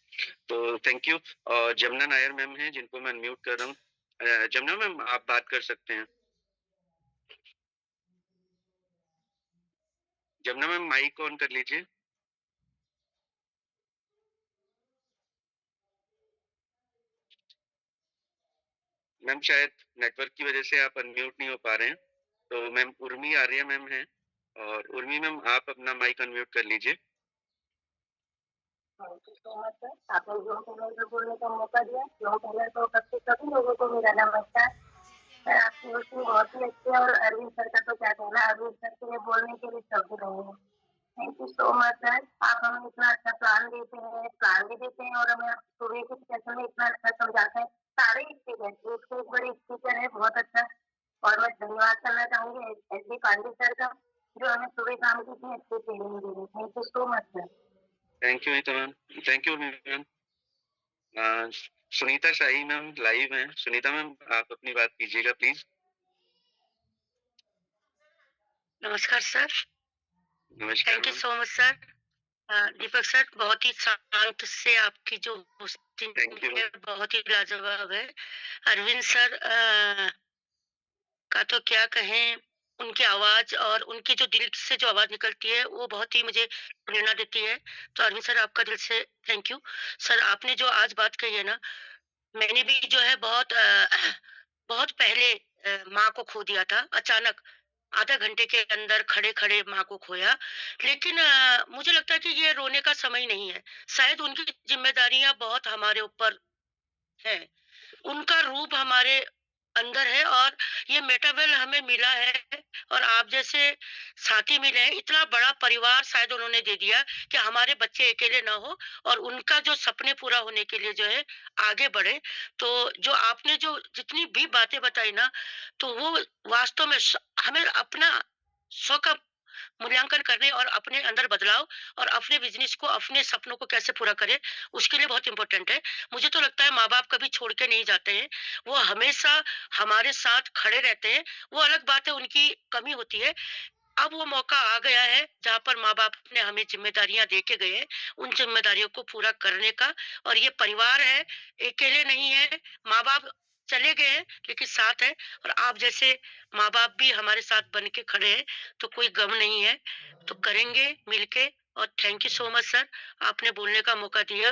तो थैंक यू। और जमुना नायर मैम हैं जिनको मैं अनम्यूट कर रहा हूँ। जमुना मैम आप बात कर सकते हैं। जमुना मैम माइक ऑन कर लीजिए। मैम शायद नेटवर्क की वजह से आप अनम्यूट नहीं हो पा रहे हैं। तो मैम उर्मी आर्या मैम हैं, और उर्मी मैम आप अपना माइक अनम्यूट कर लीजिए। Thank you so much sir, आपने जो चैनल पे बोलने का मौका दिया। जो चैनल तो सबसे सभी लोगों को मेरा नमस्कार सर। आपकी रोशनी बहुत ही अच्छी है और अरविंद सर का तो क्या कहना, अरविंद सर के लिए बोलने के लिए शब्द नहीं है। Thank you so much sir, आप हमें इतना अच्छा प्लान भी देते हैं और हमें सुबह के सेशन में इतना अच्छा समझाते हैं। सारे स्पीकर एक से एक बड़े स्पीकर है, बहुत अच्छा। और मैं धन्यवाद करना चाहूंगी एस डी पांडे सर का, जो हमें सुबह शाम की इतनी अच्छी ट्रेनिंग दे रहे हैं। Thank you so much sir. Thank you ma'am, thank you ma'am. Sunita shahi ma'am live हैं। सुनीता मैम आप अपनी बात कीजिएगा प्लीज। नमस्कार सर, नमस्कार thank you ma'am. So much sir. Deepak sir, बहुत ही शांत से आपकी जो होस्टिंग थैंक यू। है बहुत ही लाजवाब है। अरविंद सर का तो क्या कहें, उनकी आवाज और उनकी जो दिल से जो आवाज निकलती है वो बहुत ही मुझे प्रेरणा देती है। तो अरविंद सर आपका दिल से थैंक यू। सर आपने जो आज बात कही है ना, मैंने भी जो है बहुत बहुत पहले माँ को खो दिया था अचानक। आधा घंटे के अंदर खड़े-खड़े माँ को खोया। लेकिन मुझे लगता है कि ये रोने का समय नहीं है। शायद उनकी ज़िम्मेदारियाँ बहुत हमारे ऊपर हैं। उनका रूप हमारे अंदर है और ये मेटावेल हमें मिला है और आप जैसे साथी मिले हैं। इतना बड़ा परिवार शायद उन्होंने दे दिया कि हमारे बच्चे अकेले ना हो और उनका जो सपने पूरा होने के लिए जो है आगे बढ़े। तो जो आपने जो जितनी भी बातें बताई ना, तो वो वास्तव में हमें अपना स्व का मूल्यांकन करने और अपने अंदर बदलाव और अपने बिजनेस को, अपने सपनों को कैसे पूरा करें, उसके लिए बहुत इम्पोर्टेंट है। मुझे तो लगता है माँ-बाप कभी छोड़ के नहीं जाते हैं। वो हमेशा हमारे साथ खड़े रहते हैं। वो अलग बात है उनकी कमी होती है। अब वो मौका आ गया है जहाँ पर माँ-बाप ने हमें ज़िम्मेदारियाँ दे के गए हैं, उन ज़िम्मेदारियों को पूरा करने का। और ये परिवार है, अकेले नहीं है। माँ-बाप चले गए हैं लेकिन साथ है और आप जैसे माँ-बाप भी हमारे साथ बन के खड़े हैं, तो कोई गम नहीं है। तो करेंगे मिलके। और thank you so much sir, आपने बोलने का मौका दिया।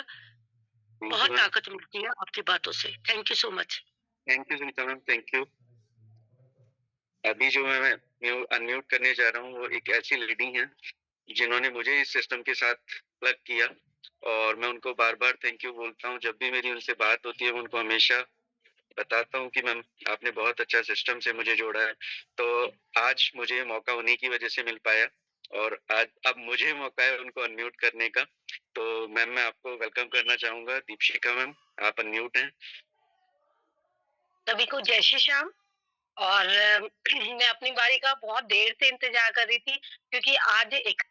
बहुत ताकत मिलती है आपकी बातों से। Thank you so much. Thank you Sunita ma'am, thank you. अभी जो मैं अनम्यूट करने जा रहा हूँ वो एक ऐसी लेडी हैं जिन्होंने मुझे इस सिस्टम के साथ प्लग किया, और मैं उनको बार-बार थैंक यू बोलता हूँ। जब भी मेरी उनसे बात होती है मैं उनको हमेशा बताता हूँ कि मैम आपने बहुत अच्छा सिस्टम से मुझे जोड़ा है। तो आज मुझे मौका उन्हीं की वजह से मिल पाया और आज अब मुझे मौका है उनको अनम्यूट करने का। तो मैम मैं आपको वेलकम करना चाहूँगा। दीपशिका मैम आप अनम्यूट हैं। सभी को जय श्री श्याम। और मैं अपनी बारी का बहुत देर से इंतजार कर रही थी क्योंकि आज एक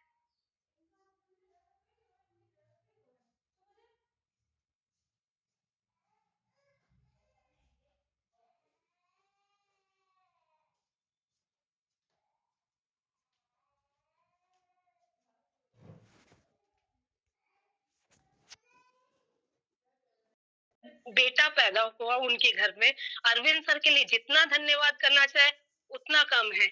बेटा पैदा हुआ उनके घर में। अरविंद सर के लिए जितना धन्यवाद करना चाहे उतना कम है।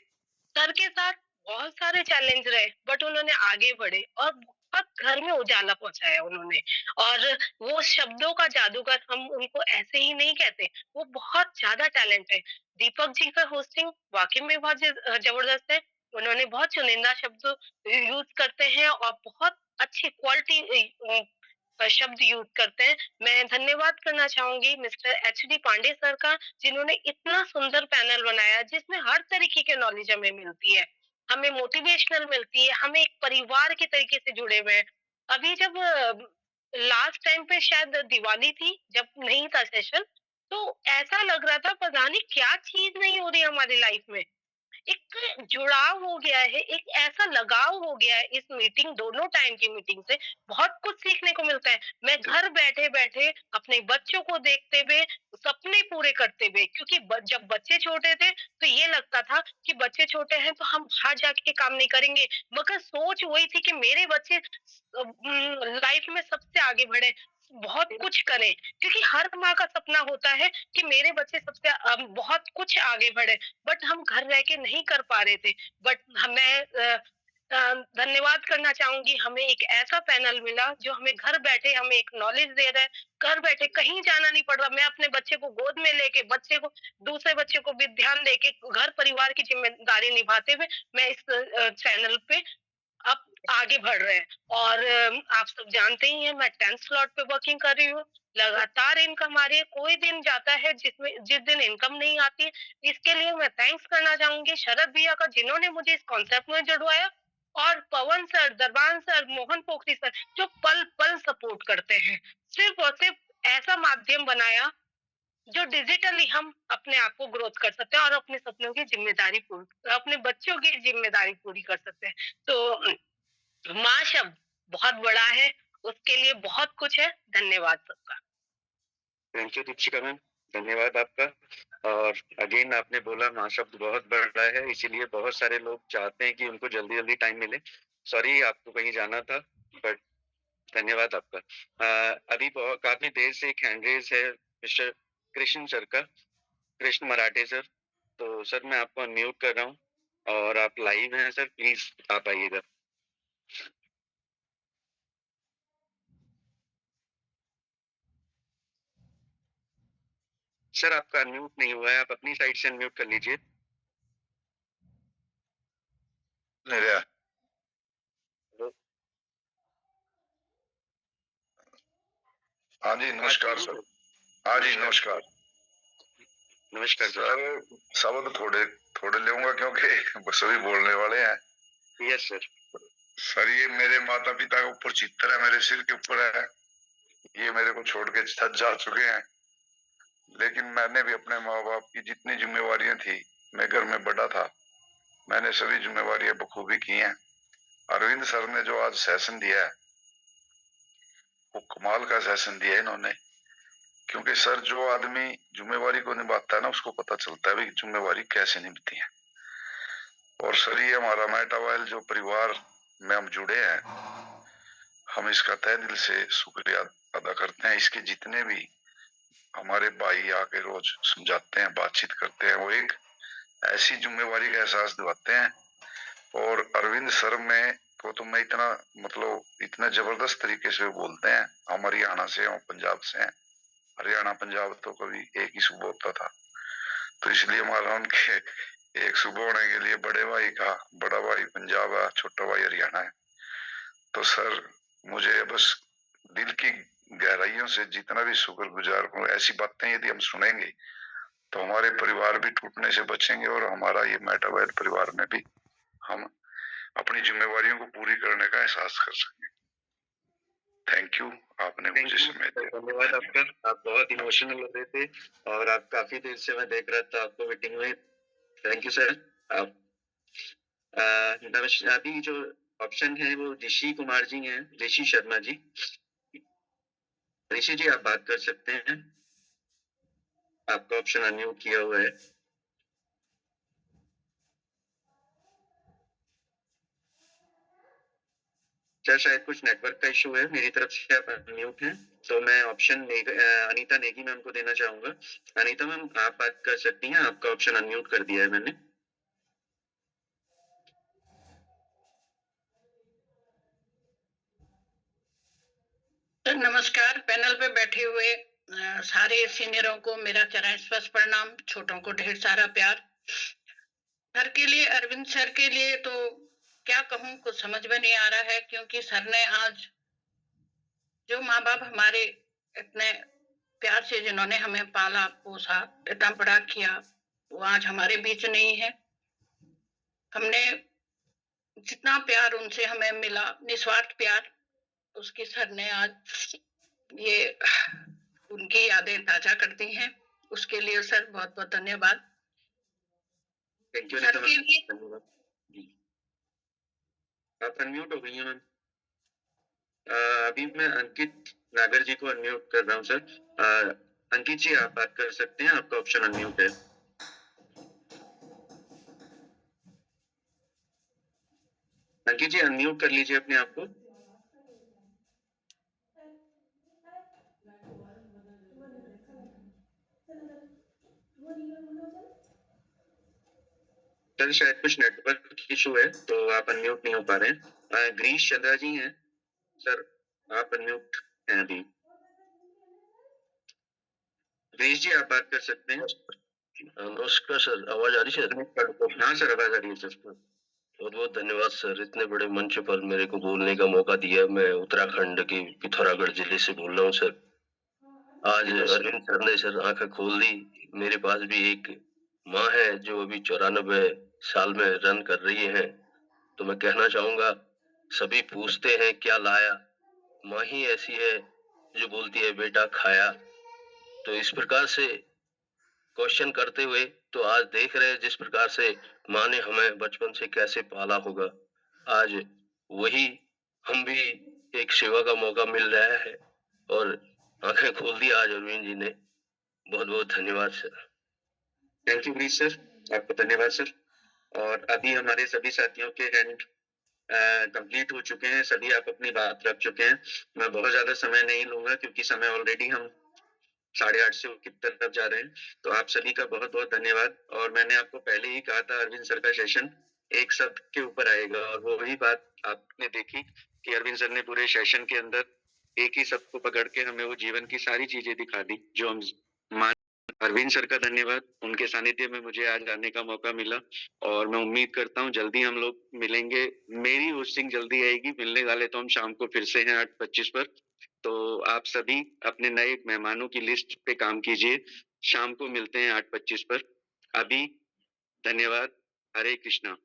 सर के साथ बहुत सारे चैलेंज रहे बट उन्होंने आगे बढ़े और बहुत घर में उजाला पहुंचाया उन्होंने। और वो शब्दों का जादूगर, हम उनको ऐसे ही नहीं कहते, वो बहुत ज्यादा टैलेंट है। दीपक जी का होस्टिंग वाकई में बहुत जबरदस्त है। उन्होंने बहुत चुनिंदा शब्द यूज करते हैं और बहुत अच्छी क्वालिटी शब्द यूज करते हैं। मैं धन्यवाद करना चाहूंगी mister H D Pandey sir का, जिन्होंने इतना सुंदर पैनल बनाया जिसमें हर तरीके के नॉलेज हमें मिलती है, हमें मोटिवेशनल मिलती है, हम एक परिवार के तरीके से जुड़े हुए हैं। अभी जब लास्ट टाइम पे शायद दिवाली थी जब नहीं था सेशन, तो ऐसा लग रहा था पता नहीं क्या चीज नहीं हो रही हमारी लाइफ में। एक जुड़ाव हो गया है, एक ऐसा लगाव हो गया है इस मीटिंग, दोनों टाइम की मीटिंग से बहुत कुछ सीखने को मिलता है। मैं घर बैठे-बैठे अपने बच्चों को देखते हुए, सपने पूरे करते हुए, क्योंकि जब बच्चे छोटे थे तो ये लगता था कि बच्चे छोटे हैं तो हम बाहर जाके काम नहीं करेंगे, मगर सोच वही थी कि मेरे बच्चे लाइफ में सबसे आगे बढ़े, बहुत कुछ करें, क्योंकि हर माँ का सपना होता है कि मेरे बच्चे सबसे बहुत कुछ आगे बढ़े। बट हम घर रह के नहीं कर पा रहे थे। बट मैं धन्यवाद करना चाहूंगी। हमें एक ऐसा पैनल मिला जो हमें घर बैठे हमें एक नॉलेज दे रहा है। घर बैठे कहीं जाना नहीं पड़ रहा। मैं अपने बच्चे को गोद में लेके बच्चे को दूसरे बच्चे को भी ध्यान देके घर परिवार की जिम्मेदारी निभाते हुए मैं इस चैनल पे अब आगे बढ़ रहे हैं। और आप सब जानते ही हैं मैं 10th स्लॉट पे वर्किंग कर रही हूँ। लगातार इनकम आ रही है। कोई दिन जाता है जिस दिन इनकम नहीं आती है। इसके लिए मैं थैंक्स करना चाहूंगी शरद भैया का जिन्होंने मुझे इस कॉन्सेप्ट में जुड़वाया, और पवन सर, दरबान सर, मोहन पोखरी सर जो पल पल सपोर्ट करते हैं। सिर्फ और सिर्फ ऐसा माध्यम बनाया जो डिजिटली हम अपने आप को ग्रोथ कर सकते हैं और अपने सपनों की जिम्मेदारी पूरी, अपने बच्चों की जिम्मेदारी पूरी कर सकते हैं। तो माँ शब्द बहुत बड़ा है, उसके लिए बहुत कुछ है। धन्यवाद सबका। थैंक यू दीपिका मैम, धन्यवाद आपका। और अगेन आपने बोला माँ शब्द बहुत बड़ा है, इसीलिए बहुत सारे लोग चाहते हैं कि उनको जल्दी जल्दी टाइम मिले। सॉरी आपको कहीं जाना था, बट धन्यवाद आपका। अभी काफी देर से एक हैंड रेज है मिस्टर कृष्ण सर का, कृष्ण मराठे सर। तो सर मैं आपको अनम्यूट कर रहा हूँ और आप लाइव हैं सर, प्लीज आप आइएगा। सर आपका अनम्यूट नहीं हुआ है, आप अपनी साइड से अनम्यूट कर लीजिए। हाँ जी नमस्कार सर। हाँ जी नमस्कार। नमस्कार सर। शब्द थोड़े थोड़े लेऊंगा क्योंकि सभी बोलने वाले हैं। Yes sir. सर ये मेरे माता पिता के ऊपर चित्र है, मेरे सिर के ऊपर है। ये मेरे को छोड़ के छत जा चुके हैं, लेकिन मैंने भी अपने माँ बाप की जितनी जिम्मेवारियां थी, मैं घर में बड़ा था, मैंने सभी जिम्मेवारियां बखूबी की हैं। अरविंद सर ने जो आज सेशन दिया है वो कमाल का सेशन दिया है इन्होंने, क्योंकि सर जो आदमी जिम्मेवारी को निभाता है ना उसको पता चलता है भी जिम्मेवारी कैसे निभती है। और सर ये हमारा मेटावाइल जो परिवार में हम जुड़े हैं, हम इसका तहे दिल से शुक्रिया अदा करते हैं। इसके जितने भी हमारे भाई आके रोज समझाते हैं, बातचीत करते हैं, वो एक ऐसी जिम्मेवारी का एहसास दिलाते हैं। और अरविंद सर में को तो मैं इतना इतना जबरदस्त तरीके से बोलते हैं। हम हरियाणा से हैं, पंजाब से हैं। हरियाणा पंजाब तो कभी एक ही सुबह होता था, तो इसलिए हमारा उनके एक सुबह होने के लिए बड़े भाई का, बड़ा भाई पंजाब है, छोटा भाई हरियाणा है। तो सर मुझे बस दिल की गहराइयों से जितना भी शुक्रगुजार हूँ। ऐसी बातें यदि हम सुनेंगे तो हमारे परिवार भी टूटने से बचेंगे और हमारा ये मेटावाइल परिवार में भी हम अपनी जिम्मेवारियों को पूरी करने का एहसास कर सकें। थैंक यू, आपने मुझे समय दिया। धन्यवाद आपका। आप बहुत इमोशनल हो रहे थे और आप काफी देर से मैं देख रहा था आपको मीटिंग में। Thank you sir. आप नमस्कार। अभी जो ऑप्शन है वो ऋषि कुमार जी हैं, ऋषि शर्मा जी। ऋषि जी आप बात कर सकते हैं, आपका ऑप्शन अनम्यूट किया हुआ है। सर शायद कुछ नेटवर्क का इशू है, मेरी तरफ से आप अनम्यूट हैं। तो मैं ऑप्शन अनीता नेगी मैम को देना चाहूंगा। अनीता मैम आप बात कर सकती हैं, आपका ऑप्शन अनम्यूट कर दिया है मैंने। सर नमस्कार। पैनल पे बैठे हुए सारे सीनियरों को मेरा चरण स्पर्श प्रणाम, छोटों को ढेर सारा प्यार। सर के लिए, अरविंद सर के लिए तो क्या कहूँ, कुछ समझ में नहीं आ रहा है, क्योंकि सर ने आज जो माँ बाप हमारे इतने प्यार से जिन्होंने हमें पाला पोसा, इतना बड़ा किया, वो आज हमारे बीच नहीं है। हमने जितना प्यार उनसे हमें मिला, निस्वार्थ प्यार, उसकी सर ने आज ये उनकी यादें ताजा करती हैं। उसके लिए सर बहुत बहुत धन्यवाद। सर के लिए आप अनम्यूट हो गई हैं मैम। अभी मैं अंकित नागर जी को अनम्यूट कर रहा हूँ सर। अंकित जी आप बात कर सकते हैं, आपका ऑप्शन अनम्यूट है। अंकित जी अनम्यूट कर लीजिए अपने आप को। सर शायद कुछ नेटवर्क इशू है तो आप अनम्यूट नहीं हो पा रहे हैं। गिरीश चंद्रा जी हैं सर, आप अनम्यूट हैं अभी। गिरीश जी आप बात कर सकते हैं। नमस्कार सर, आवाज आ रही है? हाँ सर, आवाज आ रही है सर। बहुत बहुत धन्यवाद सर, इतने बड़े मंच पर मेरे को बोलने का मौका दिया। मैं उत्तराखंड के पिथौरागढ़ जिले से बोल रहा हूँ सर। आज अरविंद सर ने सर आंखें खोल दी। मेरे पास भी एक माँ है जो अभी 94 साल में रन कर रही है। तो मैं कहना चाहूंगा, सभी पूछते हैं क्या लाया, माँ ही ऐसी है जो बोलती है बेटा खाया। तो इस प्रकार से क्वेश्चन करते हुए तो आज देख रहे हैं जिस प्रकार से माँ ने हमें बचपन से कैसे पाला होगा, आज वही हम भी एक सेवा का मौका मिल रहा है और आंखें खोल दी आज अरविंद जी ने। बहुत बहुत धन्यवाद sir. Thank you Girish sir, आपको धन्यवाद सर। और अभी हमारे सभी साथियों के हैंड कंप्लीट हो चुके हैं, सभी आप अपनी बात रख चुके हैं। मैं बहुत ज्यादा समय नहीं लूंगा क्योंकि समय ऑलरेडी हम 8:30 से की तरफ जा रहे हैं। तो आप सभी का बहुत बहुत धन्यवाद। और मैंने आपको पहले ही कहा था अरविंद सर का सेशन एक शब्द के ऊपर आएगा, और वो वही बात आपने देखी कि अरविंद सर ने पूरे सेशन के अंदर एक ही शब्द को पकड़ के हमें वो जीवन की सारी चीजें दिखा दी जो हम मान। अरविंद सर का धन्यवाद, उनके सानिध्य में मुझे आज आने का मौका मिला और मैं उम्मीद करता हूँ जल्दी हम लोग मिलेंगे। मेरी होस्टिंग जल्दी आएगी, मिलने वाले तो हम शाम को फिर से हैं 8:25 पर। तो आप सभी अपने नए मेहमानों की लिस्ट पे काम कीजिए। शाम को मिलते हैं 8:25 पर। अभी धन्यवाद। हरे कृष्णा।